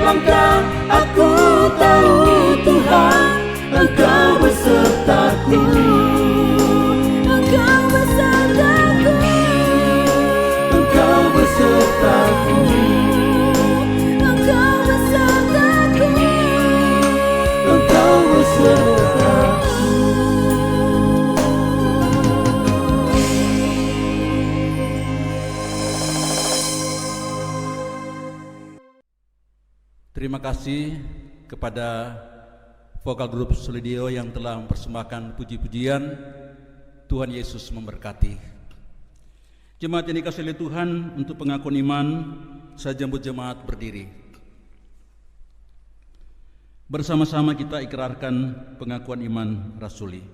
langkah, aku tahu Tuhan, Engkau besertaku. Engkau besertaku, Engkau besertaku. Engkau besertaku, Engkau besertaku. Terima kasih kepada vokal grup Solidio yang telah mempersembahkan puji-pujian. Tuhan Yesus memberkati. Jemaat yang dikasihi oleh Tuhan, untuk pengakuan iman, saya jemput jemaat berdiri. Bersama-sama kita ikrarkan pengakuan iman rasuli.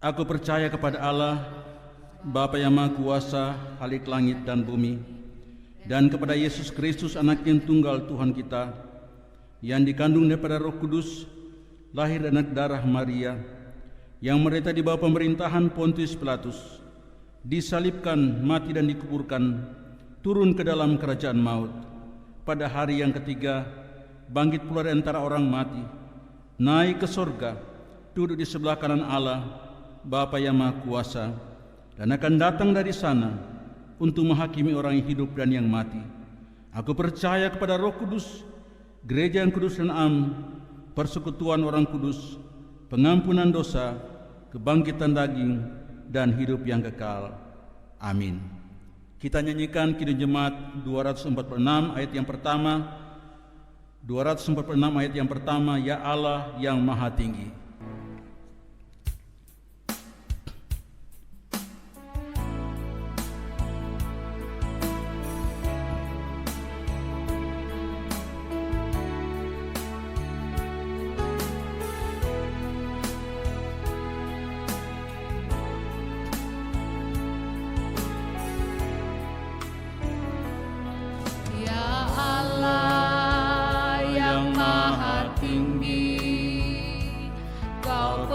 Aku percaya kepada Allah, Bapa yang Maha Kuasa, Khalik langit dan bumi, dan kepada Yesus Kristus, Anak yang tunggal Tuhan kita, yang dikandung daripada Roh Kudus, lahir dari anak darah Maria, yang menderita di bawah pemerintahan Pontius Pilatus, disalibkan, mati dan dikuburkan, turun ke dalam kerajaan maut. Pada hari yang ketiga, bangkit pula dari antara orang mati, naik ke sorga, duduk di sebelah kanan Allah, Bapa yang Maha Kuasa, dan akan datang dari sana untuk menghakimi orang yang hidup dan yang mati. Aku percaya kepada Roh Kudus, gereja yang kudus dan am, persekutuan orang kudus, pengampunan dosa, kebangkitan daging, dan hidup yang kekal. Amin. Kita nyanyikan Kidung Jemaat 246 ayat yang pertama. 246 ayat yang pertama, Ya Allah yang Maha Tinggi.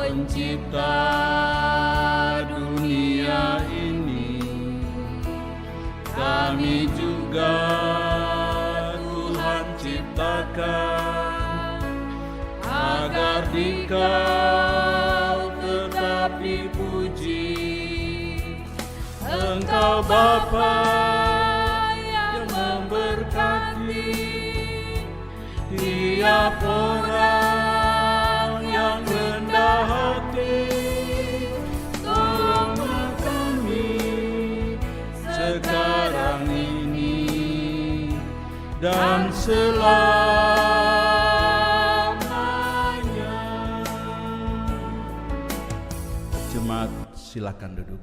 Pencipta dunia ini, kami juga Tuhan ciptakan agar Dikau tetap dipuji. Engkau Bapa yang memberkati tiap orang yang rendah hati. Tolonglah kami sekarang ini dan selamanya. Jemaat silakan duduk.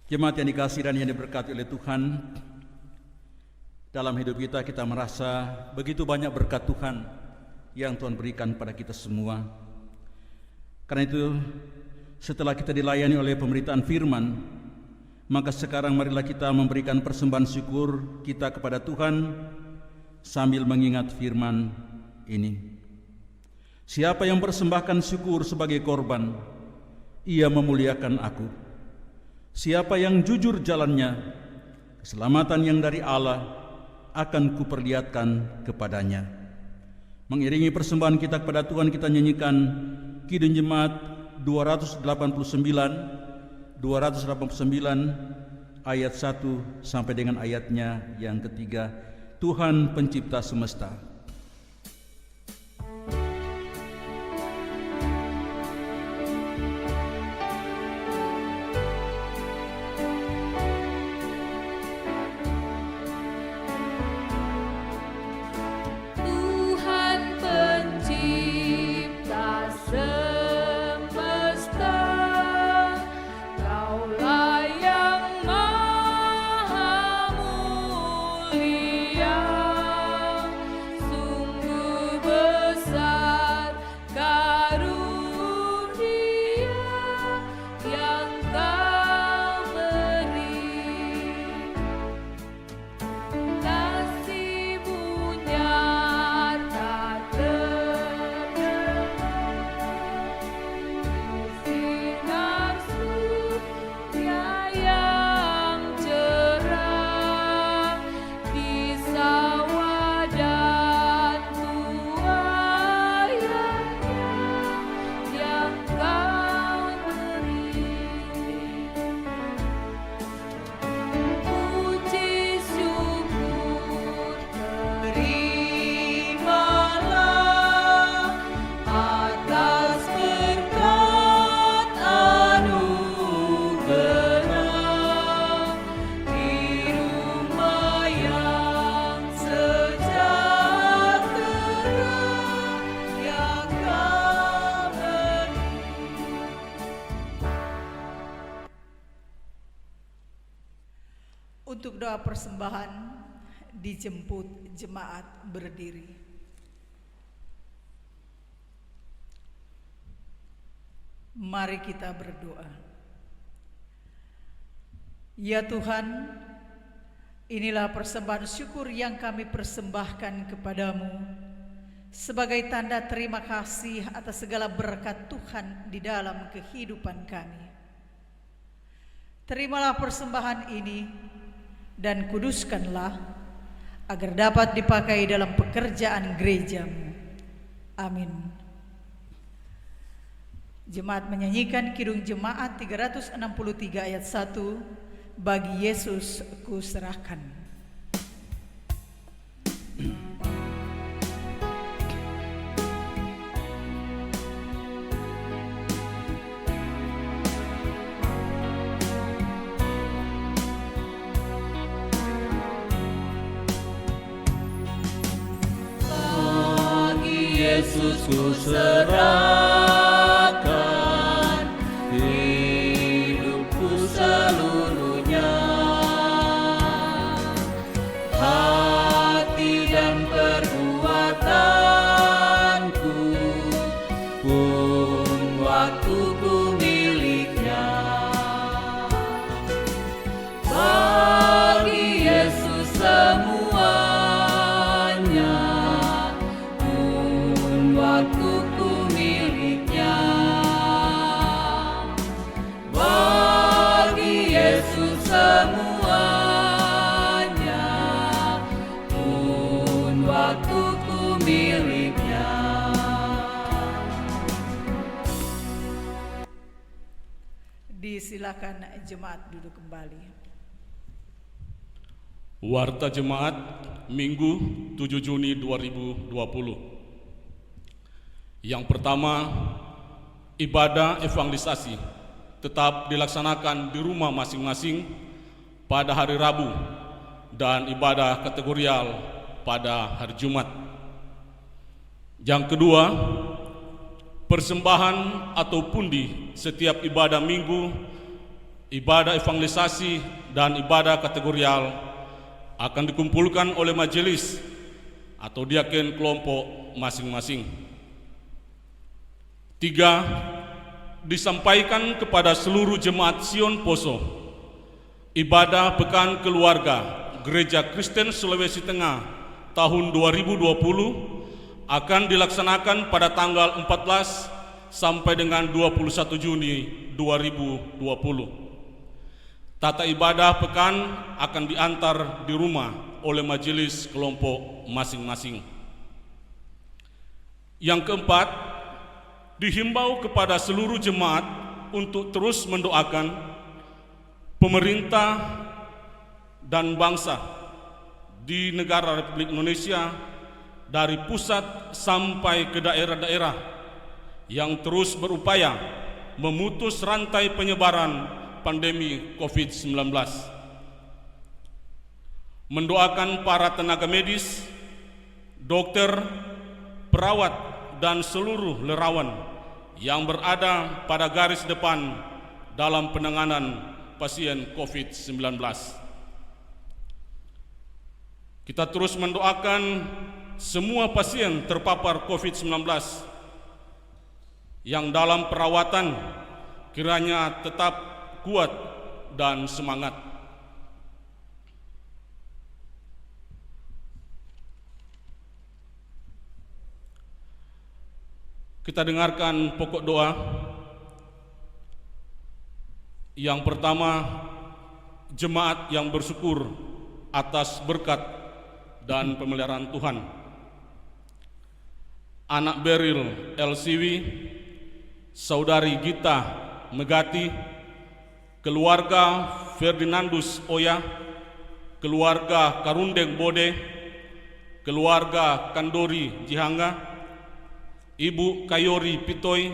Jemaat yang dikasihi dan yang diberkati oleh Tuhan, dalam hidup kita, kita merasa begitu banyak berkat Tuhan yang Tuhan berikan pada kita semua. Karena itu, setelah kita dilayani oleh pemberitaan firman, maka sekarang marilah kita memberikan persembahan syukur kita kepada Tuhan sambil mengingat firman ini. Siapa yang persembahkan syukur sebagai korban, ia memuliakan aku. Siapa yang jujur jalannya, keselamatan yang dari Allah akan kuperlihatkan kepadanya. Mengiringi persembahan kita kepada Tuhan, kita nyanyikan Kidung Jemaat 289 ayat 1 sampai dengan ayatnya yang ketiga. Tuhan pencipta semesta. Mulia Untuk doa persembahan dijemput jemaat berdiri. Mari kita berdoa. Ya Tuhan, inilah persembahan syukur yang kami persembahkan kepadamu sebagai tanda terima kasih atas segala berkat Tuhan di dalam kehidupan kami. Terimalah persembahan ini dan kuduskanlah agar dapat dipakai dalam pekerjaan gerejamu. Amin. Jemaat menyanyikan Kidung Jemaat 363 ayat 1, bagi Yesus kuserahkan. Bagi Yesus kuserahkan hidupku seluruhnya, hati dan perbuatanku pun waktuku miliknya. Bagi Yesus semuanya pun waktuku miliknya. Bagi Yesus semuanya pun waktuku miliknya. Disilakan jemaat duduk kembali. Warta Jemaat Minggu 7 Juni 2020. Yang pertama, ibadah evangelisasi tetap dilaksanakan di rumah masing-masing pada hari Rabu dan ibadah kategorial pada hari Jumat. Yang kedua, persembahan atau pundi setiap ibadah minggu, ibadah evangelisasi dan ibadah kategorial akan dikumpulkan oleh majelis atau diaken kelompok masing-masing. 3. Disampaikan kepada seluruh jemaat Sion Poso, ibadah Pekan Keluarga Gereja Kristen Sulawesi Tengah tahun 2020 akan dilaksanakan pada tanggal 14 sampai dengan 21 Juni 2020. Tata ibadah pekan akan diantar di rumah oleh majelis kelompok masing-masing. Yang keempat, dihimbau kepada seluruh jemaat untuk terus mendoakan pemerintah dan bangsa di negara Republik Indonesia dari pusat sampai ke daerah-daerah yang terus berupaya memutus rantai penyebaran pandemi COVID-19. Mendoakan para tenaga medis, dokter, perawat, dan seluruh lerawan yang berada pada garis depan dalam penanganan pasien COVID-19. Kita terus mendoakan semua pasien terpapar COVID-19 yang dalam perawatan kiranya tetap kuat dan semangat. Kita dengarkan pokok doa. Yang pertama, jemaat yang bersyukur atas berkat dan pemeliharaan Tuhan. Anak Beril LCW, Saudari Gita Megati, keluarga Ferdinandus Oya, keluarga Karundeng Bode, keluarga Kandori Jihanga, Ibu Kayori Pitoy,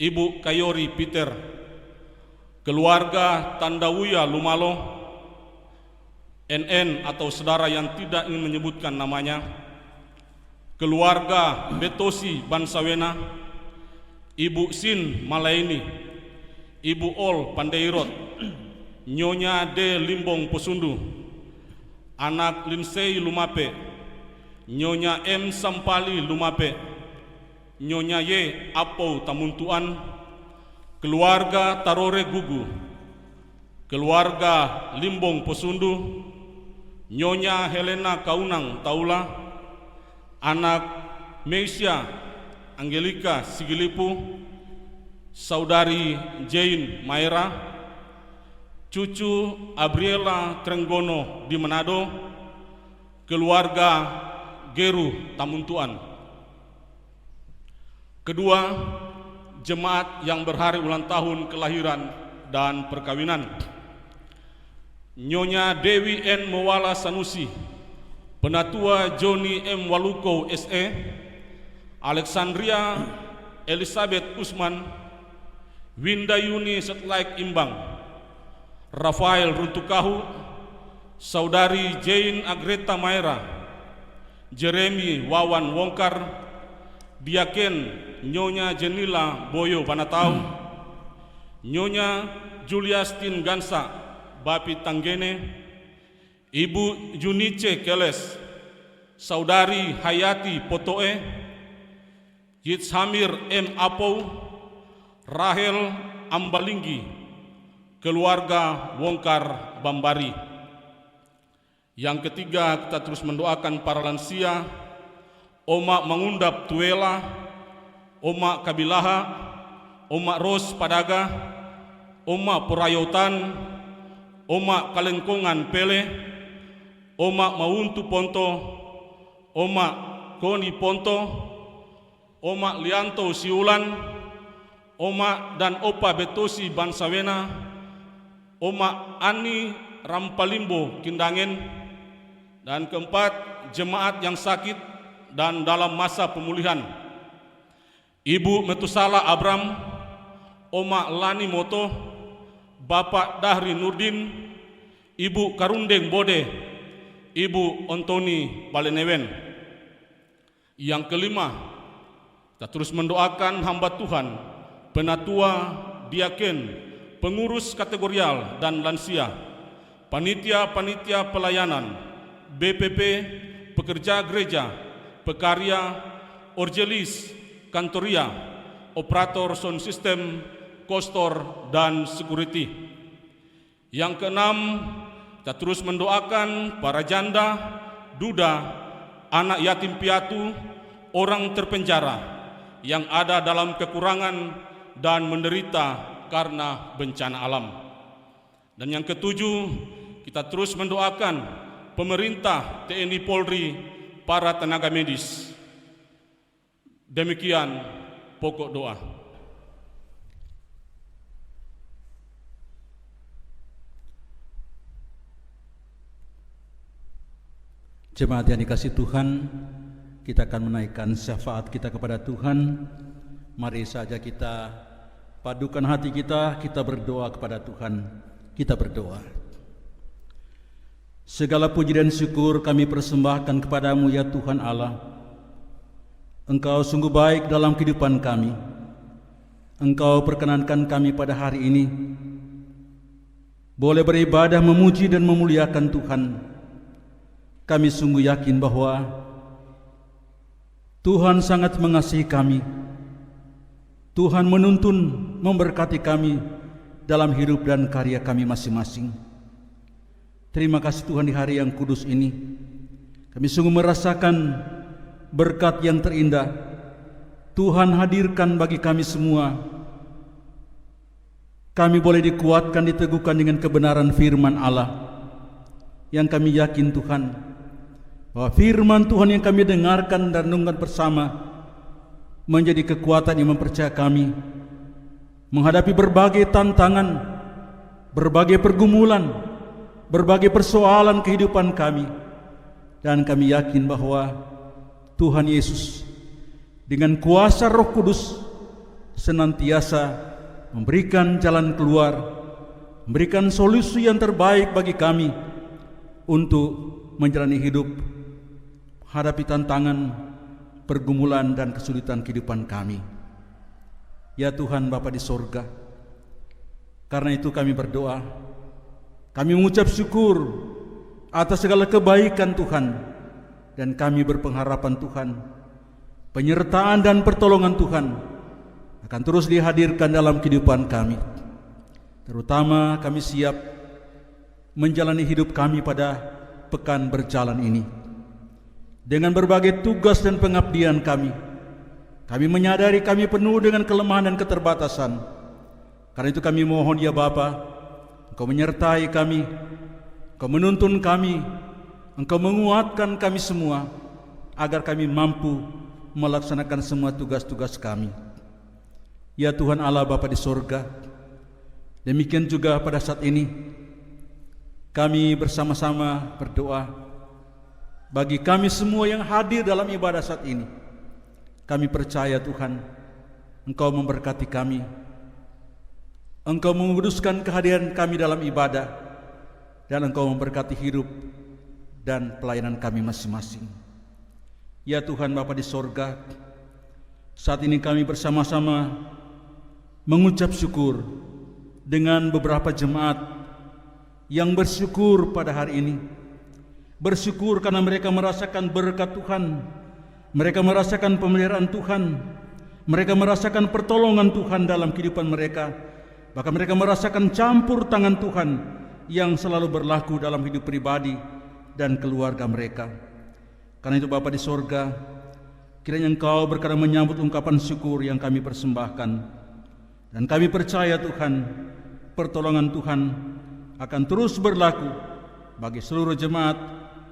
Ibu Kayori Peter, keluarga Tandawuya Lumalo, NN atau saudara yang tidak ingin menyebutkan namanya, keluarga Betosi Bansawena, Ibu Sin Malaini, Ibu Ol Pandairot, Nyonya D. Limbong Posundu, anak Linsei Lumape, Nyonya M. Sampali Lumape, Nyonya Y. Apo Tamuntuan, keluarga Tarore Gugu, keluarga Limbong Posundu, Nyonya Helena Kaunang Taula, anak Meisya Angelika Sigilipu, saudari Jane Maira, cucu Abriela Trenggono di Manado, keluarga Geru Tamuntuan. Kedua, jemaat yang berhari ulang tahun kelahiran dan perkawinan. Nyonya Dewi N. Mowala Sanusi, Penatua Joni M. Waluko SE, Alexandria Elizabeth Usman, Winda Yuni Setlaik Imbang, Rafael Runtukahu, saudari Jane Agreta Maera, Jeremy Wawan Wongkar, Diaken Nyonya Jenila Boyo Banatau, Nyonya Juliastin Gansa Bapi Tanggene, Ibu Junice Keles, saudari Hayati Potoe, Yitshamir M. Apo, Rahel Ambalinggi, keluarga Wongkar Bambari. Yang ketiga, kita terus mendoakan para lansia, Oma Mangundap Tuela, Oma Kabilaha, Oma Ros Padaga, Oma Purayotan, Oma Kalengkongan Pele, Oma Mauntu Ponto, Oma Koni Ponto, Oma Lianto Siulan, Oma dan Opa Betosi Bansawena, Oma Ani Rampalimbo Kindangen, dan keempat, jemaat yang sakit dan dalam masa pemulihan, Ibu Metusala Abram, Oma Lani Moto, Bapak Dahri Nurdin, Ibu Karundeng Bode, Ibu Ontoni Balenewen. Yang kelima, kita terus mendoakan hamba Tuhan, penatua, diaken, pengurus kategorial dan lansia, panitia-panitia pelayanan, BPP, pekerja gereja, pekarya, orgelis, kantoria, operator sound system, kostor, dan security. Yang keenam, kita terus mendoakan para janda, duda, anak yatim piatu, orang terpenjara yang ada dalam kekurangan dan menderita karena bencana alam. Dan yang ketujuh, kita terus mendoakan pemerintah, TNI Polri, para tenaga medis. Demikian pokok doa. Jemaat yang dikasihi Tuhan, kita akan menaikkan syafaat kita kepada Tuhan. Mari saja kita padukan hati kita berdoa kepada Tuhan. Kita berdoa. Segala puji dan syukur kami persembahkan kepadamu ya Tuhan Allah. Engkau sungguh baik dalam kehidupan kami. Engkau perkenankan kami pada hari ini boleh beribadah, memuji dan memuliakan Tuhan. Kami sungguh yakin bahwa Tuhan sangat mengasihi kami. Tuhan menuntun, memberkati kami dalam hidup dan karya kami masing-masing. Terima kasih Tuhan, di hari yang kudus ini kami sungguh merasakan berkat yang terindah Tuhan hadirkan bagi kami semua. Kami boleh dikuatkan, diteguhkan dengan kebenaran firman Allah, yang kami yakin Tuhan bahwa firman Tuhan yang kami dengarkan dan renungkan bersama menjadi kekuatan yang mempercayai kami menghadapi berbagai tantangan, berbagai pergumulan, berbagai persoalan kehidupan kami. Dan kami yakin bahwa Tuhan Yesus dengan kuasa Roh Kudus senantiasa memberikan jalan keluar, memberikan solusi yang terbaik bagi kami untuk menjalani hidup, hadapi tantangan, pergumulan dan kesulitan kehidupan kami. Ya Tuhan Bapa di sorga, karena itu kami berdoa, Kami mengucap syukur atas segala kebaikan Tuhan, dan kami berpengharapan Tuhan, penyertaan dan pertolongan Tuhan akan terus dihadirkan dalam kehidupan kami. Terutama kami siap menjalani hidup kami pada pekan berjalan ini. Dengan berbagai tugas dan pengabdian kami menyadari kami penuh dengan kelemahan dan keterbatasan. Karena itu kami mohon ya Bapa, Engkau menyertai kami, Engkau menuntun kami, Engkau menguatkan kami semua, agar kami mampu melaksanakan semua tugas-tugas kami. Ya Tuhan Allah Bapa di sorga, demikian juga pada saat ini kami bersama-sama berdoa bagi kami semua yang hadir dalam ibadah saat ini. Kami percaya Tuhan, Engkau memberkati kami, Engkau menguduskan kehadiran kami dalam ibadah, dan Engkau memberkati hidup dan pelayanan kami masing-masing. Ya Tuhan Bapa di sorga, saat ini kami bersama-sama mengucap syukur dengan beberapa jemaat yang bersyukur pada hari ini. Bersyukur karena mereka merasakan berkat Tuhan, mereka merasakan pemeliharaan Tuhan, mereka merasakan pertolongan Tuhan dalam kehidupan mereka. Bahkan mereka merasakan campur tangan Tuhan yang selalu berlaku dalam hidup pribadi dan keluarga mereka. Karena itu Bapa di sorga, kiranya Engkau berkenan menyambut ungkapan syukur yang kami persembahkan. Dan kami percaya Tuhan, pertolongan Tuhan akan terus berlaku bagi seluruh jemaat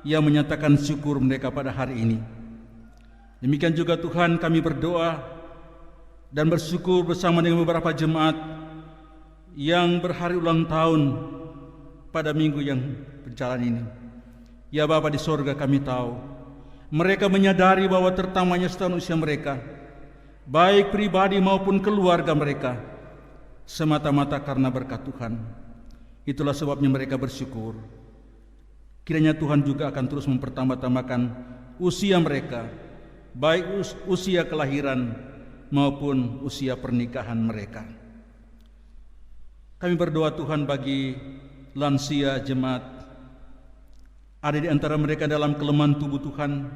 yang menyatakan syukur mereka pada hari ini. Demikian juga Tuhan, kami berdoa dan bersyukur bersama dengan beberapa jemaat yang berhari ulang tahun pada minggu yang berjalan ini. Ya Bapa di sorga, kami tahu mereka menyadari bahwa tertamanya setahun usia mereka, baik pribadi maupun keluarga mereka, semata-mata karena berkat Tuhan. Itulah sebabnya mereka bersyukur. Kiranya Tuhan juga akan terus mempertambah-tambahkan usia mereka, baik usia kelahiran maupun usia pernikahan mereka. Kami berdoa Tuhan bagi lansia jemaat, ada di antara mereka dalam kelemahan tubuh Tuhan,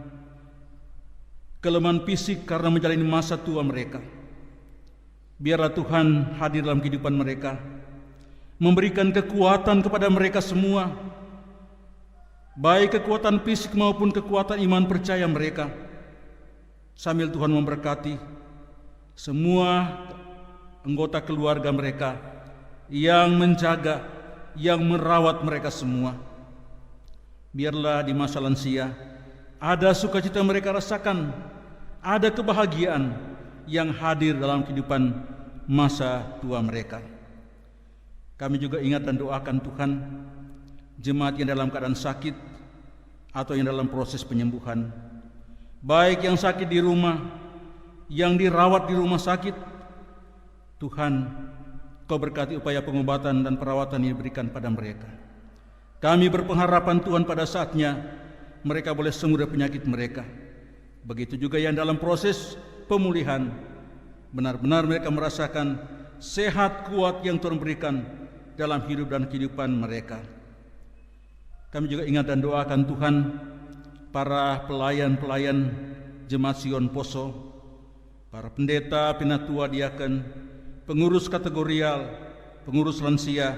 kelemahan fisik karena menjalani masa tua mereka. Biarlah Tuhan hadir dalam kehidupan mereka, memberikan kekuatan kepada mereka semua, baik kekuatan fisik maupun kekuatan iman percaya mereka, sambil Tuhan memberkati semua anggota keluarga mereka yang menjaga, yang merawat mereka semua. Biarlah di masa lansia ada sukacita mereka rasakan, ada kebahagiaan yang hadir dalam kehidupan masa tua mereka. Kami juga ingat dan doakan Tuhan jemaat yang dalam keadaan sakit atau yang dalam proses penyembuhan, baik yang sakit di rumah, yang dirawat di rumah sakit. Tuhan, Kau berkati upaya pengobatan dan perawatan yang diberikan pada mereka. Kami berpengharapan Tuhan pada saatnya mereka boleh sembuh dari penyakit mereka. Begitu juga yang dalam proses pemulihan, benar-benar mereka merasakan sehat kuat yang Tuhan berikan dalam hidup dan kehidupan mereka. Kami juga ingat dan doakan Tuhan para pelayan-pelayan Jemaat Sion Poso, para pendeta, penatua, diaken, pengurus kategorial, pengurus lansia,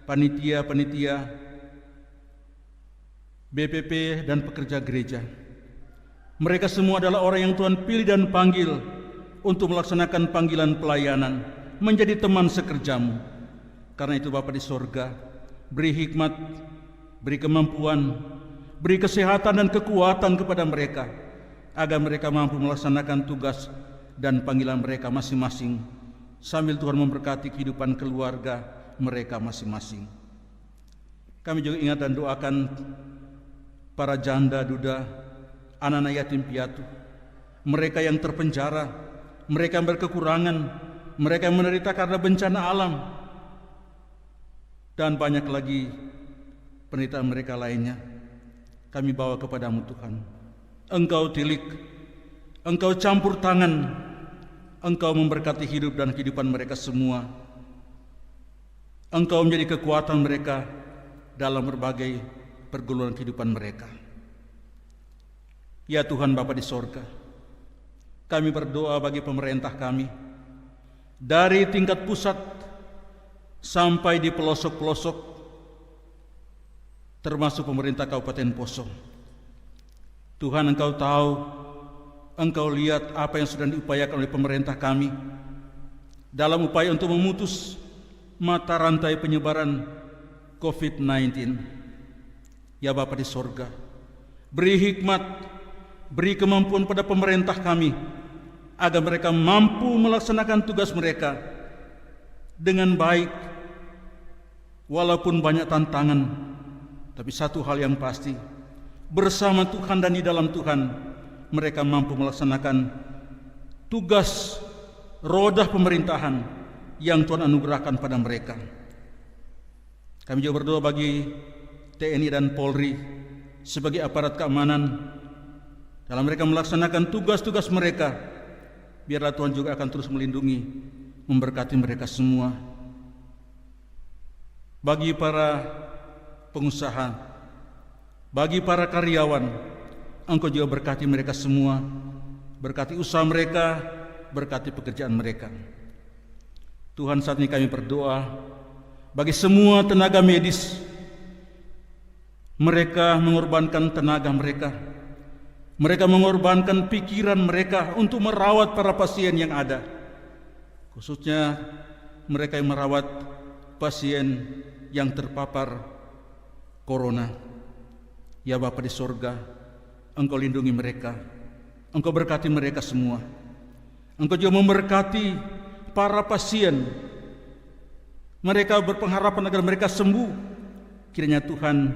panitia-panitia, BPP, dan pekerja gereja. Mereka semua adalah orang yang Tuhan pilih dan panggil untuk melaksanakan panggilan pelayanan, menjadi teman sekerjamu. Karena itu Bapa di sorga, beri hikmat, beri kemampuan, beri kesehatan dan kekuatan kepada mereka, agar mereka mampu melaksanakan tugas dan panggilan mereka masing-masing, sambil Tuhan memberkati kehidupan keluarga mereka masing-masing. Kami juga ingat dan doakan para janda, duda, anak-anak yatim piatu, mereka yang terpenjara, mereka yang berkekurangan, mereka yang menderita karena bencana alam, dan banyak lagi penderitaan mereka lainnya. Kami bawa kepadamu Tuhan. Engkau tilik, Engkau campur tangan, Engkau memberkati hidup dan kehidupan mereka semua. Engkau menjadi kekuatan mereka dalam berbagai pergumulan kehidupan mereka. Ya Tuhan Bapa di sorga, kami berdoa bagi pemerintah kami, dari tingkat pusat sampai di pelosok-pelosok, termasuk pemerintah Kabupaten Poso. Tuhan, Engkau tahu, Engkau lihat apa yang sedang diupayakan oleh pemerintah kami dalam upaya untuk memutus mata rantai penyebaran COVID-19. Ya Bapa di sorga, beri hikmat, beri kemampuan pada pemerintah kami agar mereka mampu melaksanakan tugas mereka dengan baik. Walaupun banyak tantangan, tapi satu hal yang pasti, bersama Tuhan dan di dalam Tuhan, mereka mampu melaksanakan tugas roda pemerintahan yang Tuhan anugerahkan pada mereka. Kami juga berdoa bagi TNI dan Polri sebagai aparat keamanan dalam mereka melaksanakan tugas-tugas mereka. Biarlah Tuhan juga akan terus melindungi, memberkati mereka semua. Bagi para pengusaha, bagi para karyawan, Engkau juga berkati mereka semua, berkati usaha mereka, berkati pekerjaan mereka. Tuhan, saat ini kami berdoa bagi semua tenaga medis. Mereka mengorbankan tenaga mereka, mereka mengorbankan pikiran mereka untuk merawat para pasien yang ada, khususnya mereka yang merawat pasien yang terpapar corona. Ya Bapa di sorga, Engkau lindungi mereka, Engkau berkati mereka semua. Engkau juga memberkati para pasien. Mereka berpengharapan agar mereka sembuh. Kiranya Tuhan,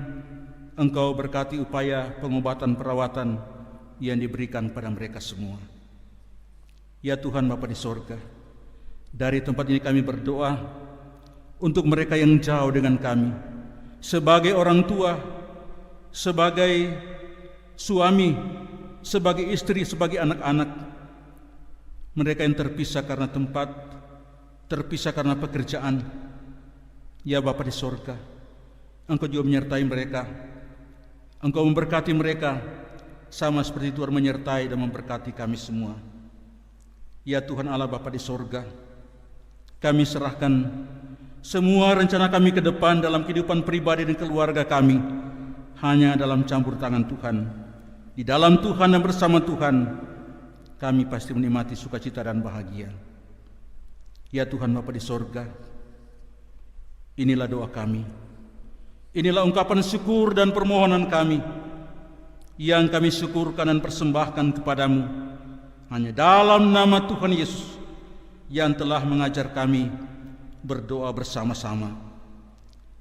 Engkau berkati upaya pengobatan perawatan yang diberikan pada mereka semua. Ya Tuhan Bapa di sorga, dari tempat ini kami berdoa untuk mereka yang jauh dengan kami, sebagai orang tua, sebagai suami, sebagai istri, sebagai anak-anak, mereka yang terpisah karena tempat, terpisah karena pekerjaan. Ya Bapa di sorga, Engkau juga menyertai mereka, Engkau memberkati mereka, sama seperti Tuhan menyertai dan memberkati kami semua. Ya Tuhan Allah Bapa di sorga, kami serahkan semua rencana kami ke depan dalam kehidupan pribadi dan keluarga kami hanya dalam campur tangan Tuhan. Di dalam Tuhan dan bersama Tuhan, kami pasti menikmati sukacita dan bahagia. Ya Tuhan Bapa di sorga, inilah doa kami, inilah ungkapan syukur dan permohonan kami yang kami syukurkan dan persembahkan kepadamu hanya dalam nama Tuhan Yesus yang telah mengajar kami berdoa bersama-sama.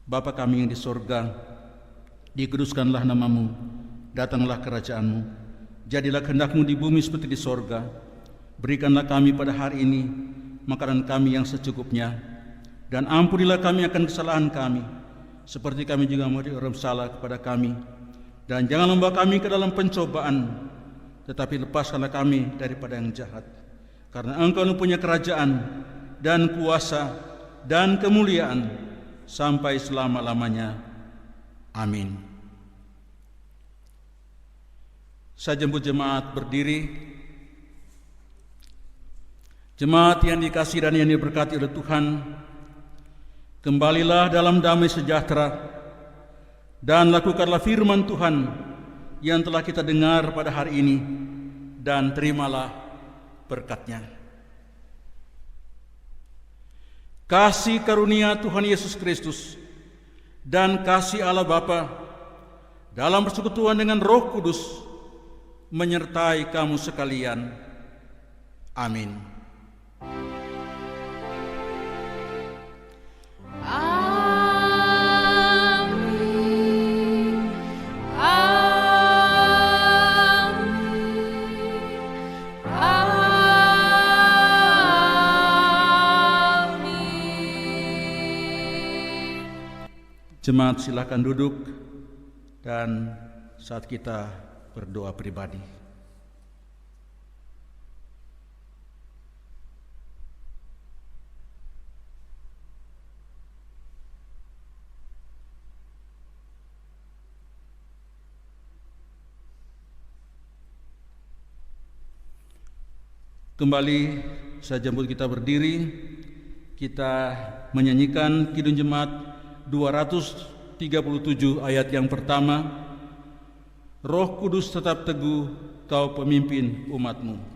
Bapa kami yang di sorga, dikuduskanlah namamu, datanglah kerajaanmu, jadilah kehendak-Mu di bumi seperti di sorga. Berikanlah kami pada hari ini makanan kami yang secukupnya, dan ampunilah kami akan kesalahan kami, seperti kami juga memberi orang salah kepada kami. Dan jangan membawa kami ke dalam pencobaan, tetapi lepaskanlah kami daripada yang jahat. Karena Engkau mempunyai kerajaan dan kuasa dan kemuliaan sampai selama-lamanya. Amin. Saya jemput jemaat berdiri. Jemaat yang dikasihi dan yang diberkati oleh Tuhan, kembalilah dalam damai sejahtera dan lakukanlah firman Tuhan yang telah kita dengar pada hari ini, dan terimalah berkat-Nya. Kasih karunia Tuhan Yesus Kristus dan kasih Allah Bapa dalam persekutuan dengan Roh Kudus menyertai kamu sekalian. Amin. Jemaat silakan duduk dan saat kita berdoa pribadi. Kembali saya jemput kita berdiri, kita menyanyikan Kidung Jemaat 237 ayat yang pertama, Roh Kudus tetap teguh, Kau pemimpin umat-Mu.